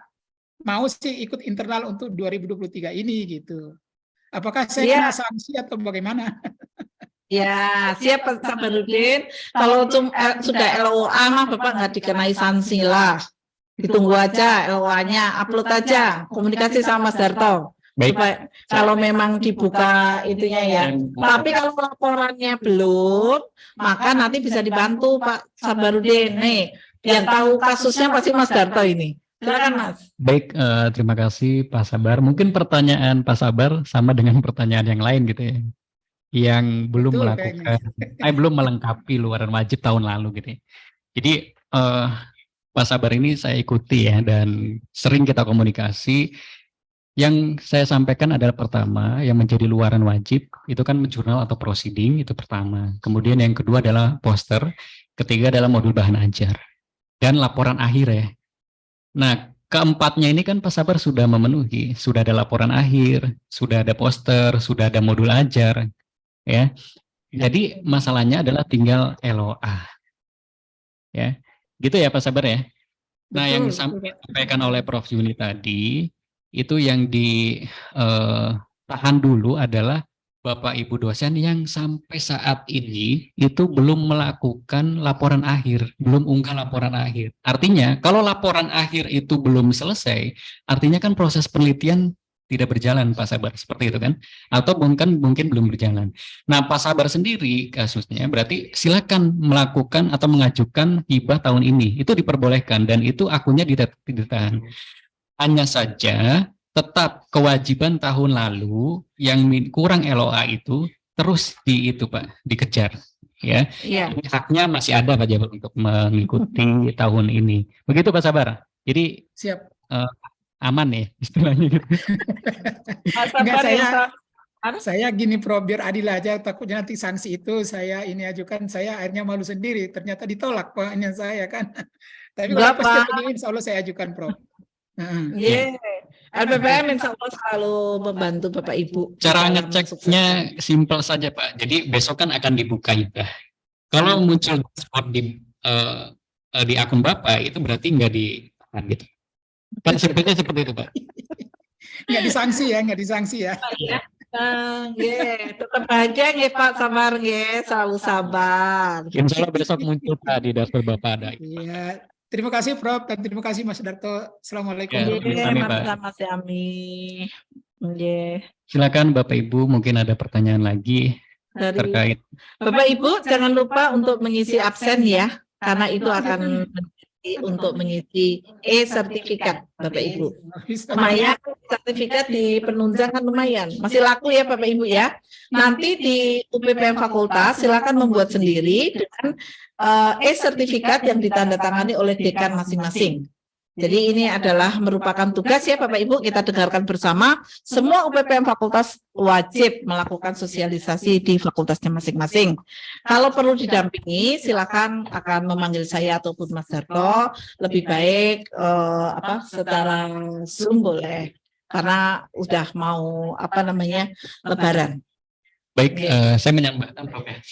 mau sih ikut internal untuk 2023 ini gitu. Apakah saya kena sanksi atau bagaimana? Ya, siap Pak Sabarudin. Kalau sudah LOA mah Bapak nggak dikenai sanksi lah. Ditunggu aja LOA-nya, upload aja, komunikasi sama Mas Darto. Baik. Supaya kalau memang dibuka itunya ya. Tapi kalau laporannya belum, maka nanti bisa dibantu Pak Sabarudin. Nih, yang tahu kasusnya pasti Mas Darto ini. Silakan Mas. Baik, terima kasih Pak Sabar. Mungkin pertanyaan Pak Sabar sama dengan pertanyaan yang lain gitu ya, yang belum Betul, melakukan, belum melengkapi luaran wajib tahun lalu gitu ya. Jadi Pak Sabar ini saya ikuti ya, dan sering kita komunikasi. Yang saya sampaikan adalah pertama, yang menjadi luaran wajib itu kan jurnal atau proceeding, itu pertama. Kemudian yang kedua adalah poster, ketiga adalah modul bahan ajar, dan laporan akhir ya. Nah, keempatnya ini kan Pak Sabar sudah memenuhi, sudah ada laporan akhir, sudah ada poster, sudah ada modul ajar, ya. Jadi masalahnya adalah tinggal LOA, ya. Gitu ya Pak Sabar ya. Nah, yang disampaikan oleh Prof Yuni tadi, itu yang ditahan dulu adalah Bapak Ibu dosen yang sampai saat ini itu belum melakukan laporan akhir, belum unggah laporan akhir. Artinya kalau laporan akhir itu belum selesai, artinya kan proses penelitian tidak berjalan Pak Sabar, seperti itu kan? Atau mungkin belum berjalan. Nah, Pak Sabar sendiri kasusnya berarti silakan melakukan atau mengajukan hibah tahun ini. Itu diperbolehkan dan itu akunnya ditahan. Hanya saja tetap kewajiban tahun lalu yang kurang LOA itu terus dikejar ya. Haknya masih ada Pak Jabar untuk mengikuti tahun ini. Begitu Pak Sabar. Jadi siap. Aman ya istilahnya gitu. Saya gini Prof, biar adil aja, takutnya nanti sanksi itu saya ini ajukan, saya akhirnya malu sendiri, ternyata ditolak poinnya saya kan. Tapi kalau pasti begini insya Allah saya ajukan Prof. LPPM insya Allah selalu membantu Bapak Ibu. Cara ngeceknya simpel saja Pak. Jadi besok kan akan dibuka hibah. Kalau muncul dashboard di akun Bapak itu berarti nggak ditahan gitu. Kan simpelnya seperti itu Pak. Nggak disanksi ya. Tetap bahagia nggih Pak Sabar nggih, selalu sabar. Insya Allah besok muncul Pak di dashboard Bapak ada. Iya. Terima kasih Prof dan terima kasih Mas Darto. Assalamualaikum. Mas Yami. Silakan Bapak Ibu, mungkin ada pertanyaan lagi terkait. Bapak Ibu jangan lupa untuk mengisi absen ya, karena itu akan untuk mengisi e-sertifikat Bapak Ibu. Lumayan, sertifikat di penunjang kan lumayan. Masih laku ya Bapak Ibu ya. Nanti di UPPM Fakultas silakan membuat sendiri dengan e-sertifikat yang ditandatangani oleh dekan masing-masing. Jadi ini adalah merupakan tugas ya Bapak Ibu, kita dengarkan bersama. Semua UPPM Fakultas wajib melakukan sosialisasi di fakultasnya masing-masing. Kalau perlu didampingi, silakan akan memanggil saya ataupun Mas Darto. Lebih baik secara Zoom boleh, karena udah mau Lebaran. Baik, saya menyambahkan Prof ya,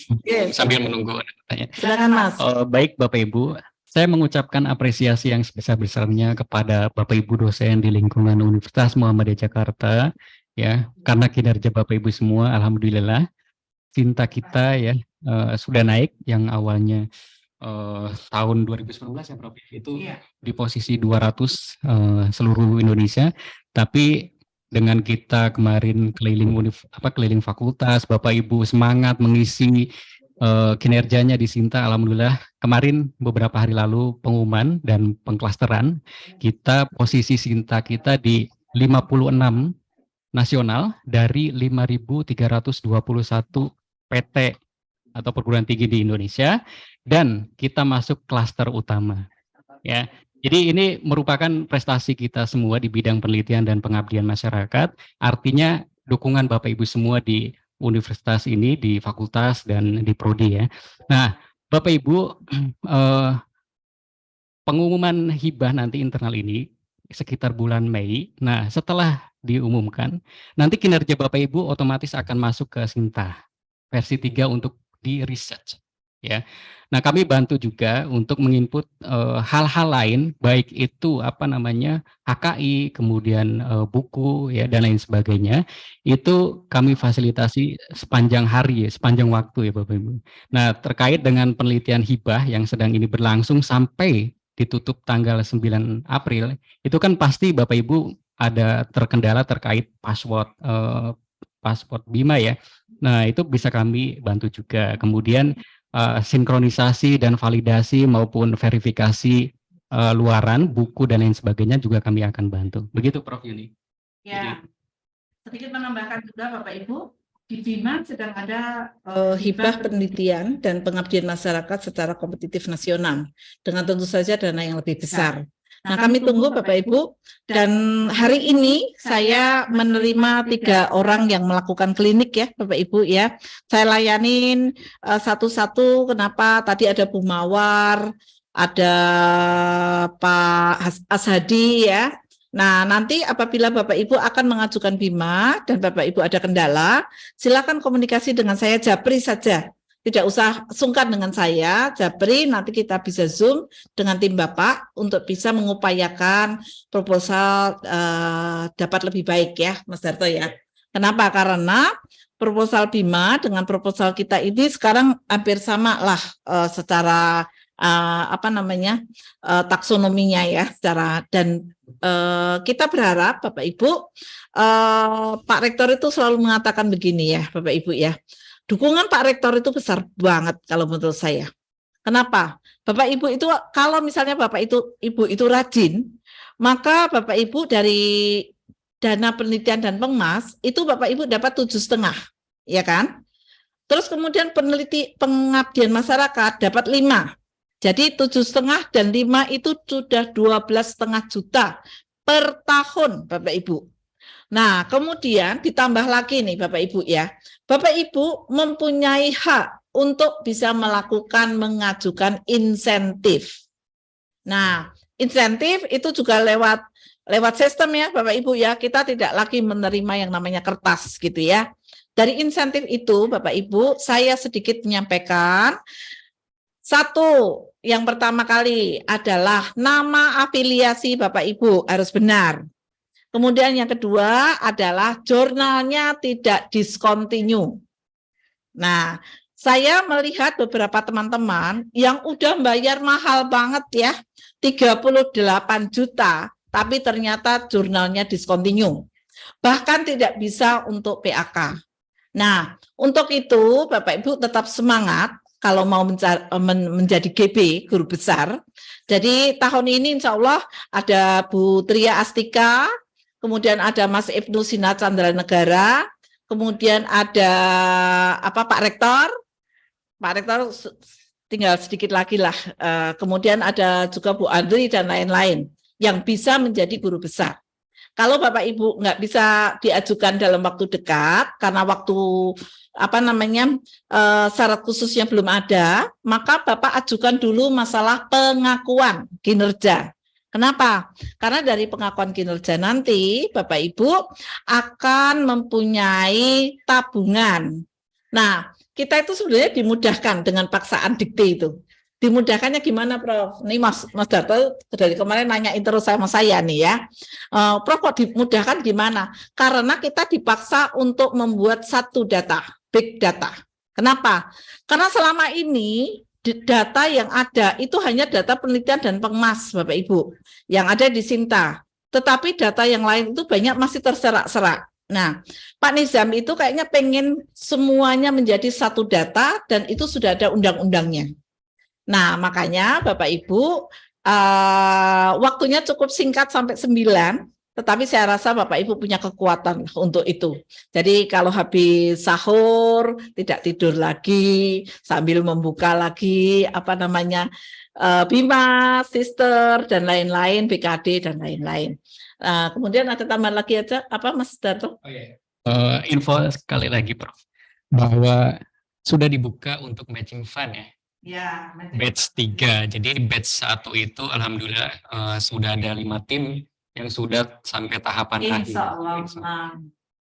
sambil menunggu ada pertanyaan. Silakan Mas. Baik Bapak Ibu. Saya mengucapkan apresiasi yang sebesar-besarnya kepada Bapak Ibu dosen di lingkungan Universitas Muhammadiyah Jakarta ya, karena kinerja Bapak Ibu semua alhamdulillah cinta kita ya sudah naik, yang awalnya tahun 2019 ya Prof itu di posisi 200 seluruh Indonesia, tapi dengan kita kemarin keliling fakultas, Bapak Ibu semangat mengisi kinerjanya di Sinta, alhamdulillah kemarin beberapa hari lalu pengumuman dan pengklasteran, kita posisi Sinta kita di 56 nasional dari 5.321 PT atau perguruan tinggi di Indonesia, dan kita masuk klaster utama ya. Jadi ini merupakan prestasi kita semua di bidang penelitian dan pengabdian masyarakat, artinya dukungan Bapak Ibu semua di universitas ini, di fakultas dan di prodi ya. Nah, Bapak Ibu, pengumuman hibah nanti internal ini sekitar bulan Mei. Nah, setelah diumumkan, nanti kinerja Bapak Ibu otomatis akan masuk ke Sinta versi 3 untuk di research. Ya, nah kami bantu juga untuk menginput hal-hal lain, baik itu HKI, kemudian buku ya dan lain sebagainya. Itu kami fasilitasi sepanjang hari, sepanjang waktu ya Bapak Ibu. Nah terkait dengan penelitian hibah yang sedang ini berlangsung sampai ditutup tanggal 9 April, itu kan pasti Bapak Ibu ada terkendala terkait password Bima ya. Nah itu bisa kami bantu juga. Kemudian sinkronisasi dan validasi maupun verifikasi luaran, buku dan lain sebagainya juga kami akan bantu. Begitu Prof Yuni. Ya, sedikit menambahkan juga Bapak Ibu, di BIMA sedang ada hibah penelitian dan pengabdian masyarakat secara kompetitif nasional dengan tentu saja dana yang lebih besar. Nah, kami tunggu Bapak Ibu, dan hari ini saya menerima 3 orang yang melakukan klinik ya Bapak Ibu ya. Saya layanin satu-satu. Kenapa? Tadi ada Bu Mawar, ada Pak Ashadi ya. Nah, nanti apabila Bapak Ibu akan mengajukan BIMA dan Bapak Ibu ada kendala, silakan komunikasi dengan saya, japri saja. Tidak usah sungkan dengan saya, japri, nanti kita bisa Zoom dengan tim Bapak untuk bisa mengupayakan proposal dapat lebih baik ya, Mas Darto ya. Kenapa? Karena proposal BIMA dengan proposal kita ini sekarang hampir sama lah secara taksonominya ya, secara dan kita berharap Bapak Ibu, Pak Rektor itu selalu mengatakan begini ya Bapak Ibu ya. Dukungan Pak Rektor itu besar banget kalau menurut saya. Kenapa? Bapak Ibu itu kalau misalnya Ibu itu rajin, maka Bapak Ibu dari dana penelitian dan pengmas itu Bapak Ibu dapat 7,5, ya kan? Terus kemudian pengabdian masyarakat dapat 5. Jadi 7,5 dan 5 itu sudah 12,5 juta per tahun Bapak Ibu. Nah, kemudian ditambah lagi nih Bapak Ibu ya. Bapak Ibu mempunyai hak untuk bisa mengajukan insentif. Nah, insentif itu juga lewat sistem ya Bapak Ibu ya. Kita tidak lagi menerima yang namanya kertas gitu ya. Dari insentif itu Bapak Ibu, saya sedikit menyampaikan. Satu, yang pertama kali adalah nama afiliasi Bapak Ibu harus benar. Kemudian yang kedua adalah jurnalnya tidak discontinue. Nah, saya melihat beberapa teman-teman yang udah bayar mahal banget ya, 38 juta, tapi ternyata jurnalnya discontinue. Bahkan tidak bisa untuk PAK. Nah, untuk itu Bapak Ibu tetap semangat kalau mau menjadi GB, guru besar. Jadi tahun ini insya Allah ada Bu Tria Astika, kemudian ada Mas Ibnu Sina Chandra Negara, kemudian ada Pak Rektor tinggal sedikit lagi lah, kemudian ada juga Bu Andri dan lain-lain yang bisa menjadi guru besar. Kalau Bapak Ibu nggak bisa diajukan dalam waktu dekat karena waktu syarat khususnya belum ada, maka Bapak ajukan dulu masalah pengakuan kinerja. Kenapa? Karena dari pengakuan kinerja nanti Bapak Ibu akan mempunyai tabungan. Nah, kita itu sebenarnya dimudahkan dengan paksaan dikte itu. Dimudahkannya gimana, Prof? Ini Mas Darto dari kemarin nanyain terus sama saya nih ya. Prof, kok dimudahkan gimana? Karena kita dipaksa untuk membuat satu data, big data. Kenapa? Karena selama ini data yang ada itu hanya data penelitian dan pengmas Bapak Ibu yang ada di Sinta, tetapi data yang lain itu banyak masih terserak-serak. Nah, Pak Nizam itu kayaknya pengen semuanya menjadi satu data dan itu sudah ada undang-undangnya. Nah, makanya Bapak Ibu waktunya cukup singkat sampai 9, tetapi saya rasa Bapak Ibu punya kekuatan untuk itu. Jadi kalau habis sahur tidak tidur lagi sambil membuka lagi BIMA, Sister dan lain-lain, BKD dan lain-lain. Kemudian ada tambahan lagi aja Mas Darto? Info sekali lagi Prof, bahwa sudah dibuka untuk matching fund ya. Ya, batch 3. Jadi batch 1 itu alhamdulillah sudah ada 5 tim yang sudah sampai tahapan akhir. Insya Allah.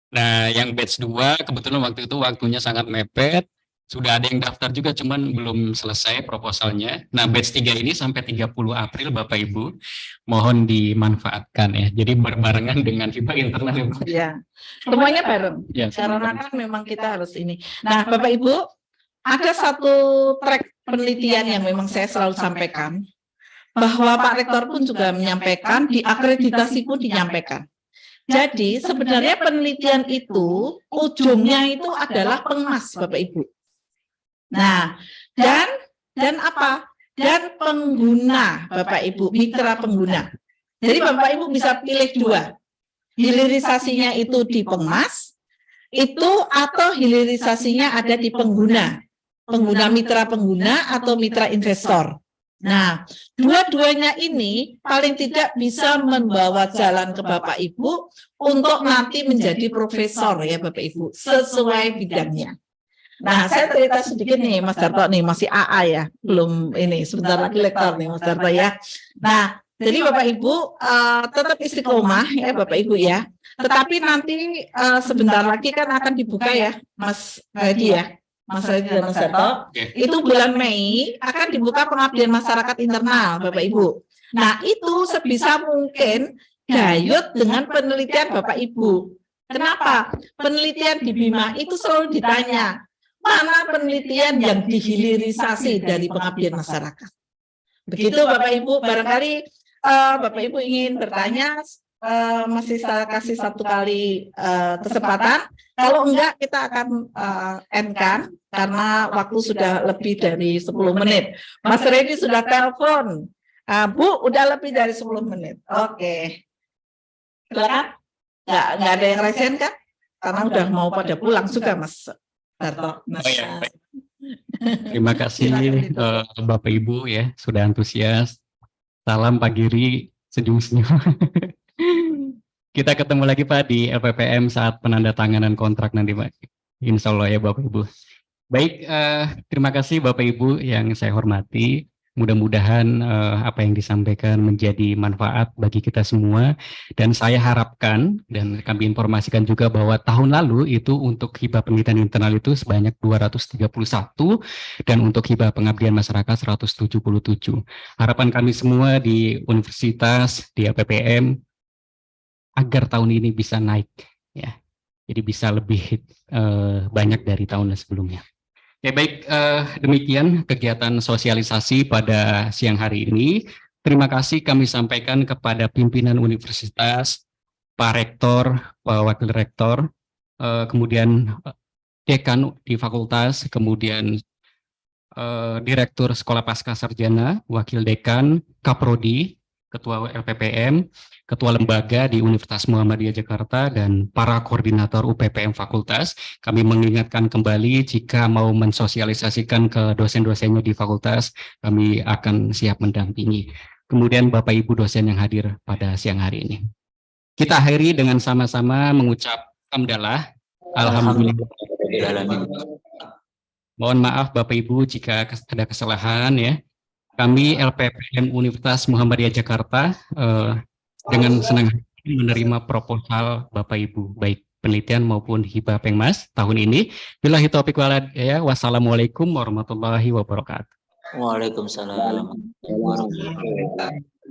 Nah, yang batch 2 kebetulan waktu itu waktunya sangat mepet. Sudah ada yang daftar juga, cuman belum selesai proposalnya. Nah, batch 3 ini sampai 30 April, Bapak Ibu, mohon dimanfaatkan ya. Jadi berbarengan dengan hibah internal. Ya, semuanya bareng. Ya, Karena kan memang kita harus ini. Nah, Bapak Ibu, ada satu track penelitian yang memang saya selalu sampaikan, bahwa Pak Rektor pun juga menyampaikan, di akreditasi pun menyampaikan. Jadi sebenarnya penelitian itu ujungnya itu adalah pengemas, Bapak Ibu. Nah, dan apa? Dan pengguna, Bapak Ibu, mitra pengguna. Jadi Bapak Ibu bisa pilih 2. Hilirisasinya itu di pengemas, itu atau hilirisasinya ada di pengguna. Pengguna mitra pengguna atau mitra investor. Nah, dua-duanya ini paling tidak bisa membawa jalan ke Bapak Ibu untuk nanti menjadi profesor ya Bapak Ibu, sesuai bidangnya. Nah, saya cerita sedikit nih Mas Darto nih, masih AA ya, belum ini, sebentar lagi lektor nih Mas Darto ya. Nah, jadi Bapak Ibu tetap istiqomah ya Bapak Ibu ya. Tetapi nanti sebentar lagi kan akan dibuka ya Mas Hadi ya. Mas Hadi dan Mas Darto, itu bulan Mei akan dibuka pengabdian masyarakat internal Bapak Ibu. Nah, itu sebisa mungkin gayut dengan penelitian Bapak Ibu. Kenapa? Penelitian di Bima itu selalu ditanya, mana penelitian yang dihilirisasi dari pengabdian masyarakat. Begitu Bapak Ibu, barangkali Bapak Ibu ingin bertanya, masih saya kasih satu kali kesempatan. Kalau enggak kita akan end-kan karena waktu sudah lebih dari 10 menit. Mas Reddy sudah telepon. Bu, udah lebih dari 10 menit. Oke. Silakan. Enggak ada yang resen kan? Karena udah mau pada pulang juga Mas Darto. Baik. Terima kasih Bapak Ibu ya sudah antusias. Salam Pak Giri, senyum-senyum. Kita ketemu lagi Pak di LPPM saat penandatanganan kontrak nanti Pak. Insya Allah ya Bapak Ibu. Baik, terima kasih Bapak Ibu yang saya hormati. Mudah-mudahan apa yang disampaikan menjadi manfaat bagi kita semua. Dan saya harapkan dan kami informasikan juga bahwa tahun lalu itu untuk hibah penelitian internal itu sebanyak 231 dan untuk hibah pengabdian masyarakat 177. Harapan kami semua di universitas, di LPPM, agar tahun ini bisa naik. Ya, jadi bisa lebih banyak dari tahun sebelumnya. Ya baik, demikian kegiatan sosialisasi pada siang hari ini. Terima kasih kami sampaikan kepada pimpinan universitas, Pak Rektor, Pak Wakil Rektor, kemudian dekan di fakultas, kemudian Direktur Sekolah Pasca Sarjana, Wakil Dekan, Kaprodi, Ketua LPPM, Ketua Lembaga di Universitas Muhammadiyah Jakarta, dan para koordinator UPPM Fakultas. Kami mengingatkan kembali jika mau mensosialisasikan ke dosen-dosennya di fakultas, kami akan siap mendampingi. Kemudian Bapak Ibu dosen yang hadir pada siang hari ini. Kita akhiri dengan sama-sama mengucap hamdalah. Alhamdulillah. Mohon maaf Bapak Ibu jika ada kesalahan ya. Kami LPPM Universitas Muhammadiyah Jakarta dengan senang hati menerima proposal Bapak Ibu, baik penelitian maupun hibah Pengmas tahun ini. Billahi taufiq wal hidayah. Wassalamualaikum warahmatullahi wabarakatuh. Waalaikumsalam warahmatullahi wabarakatuh.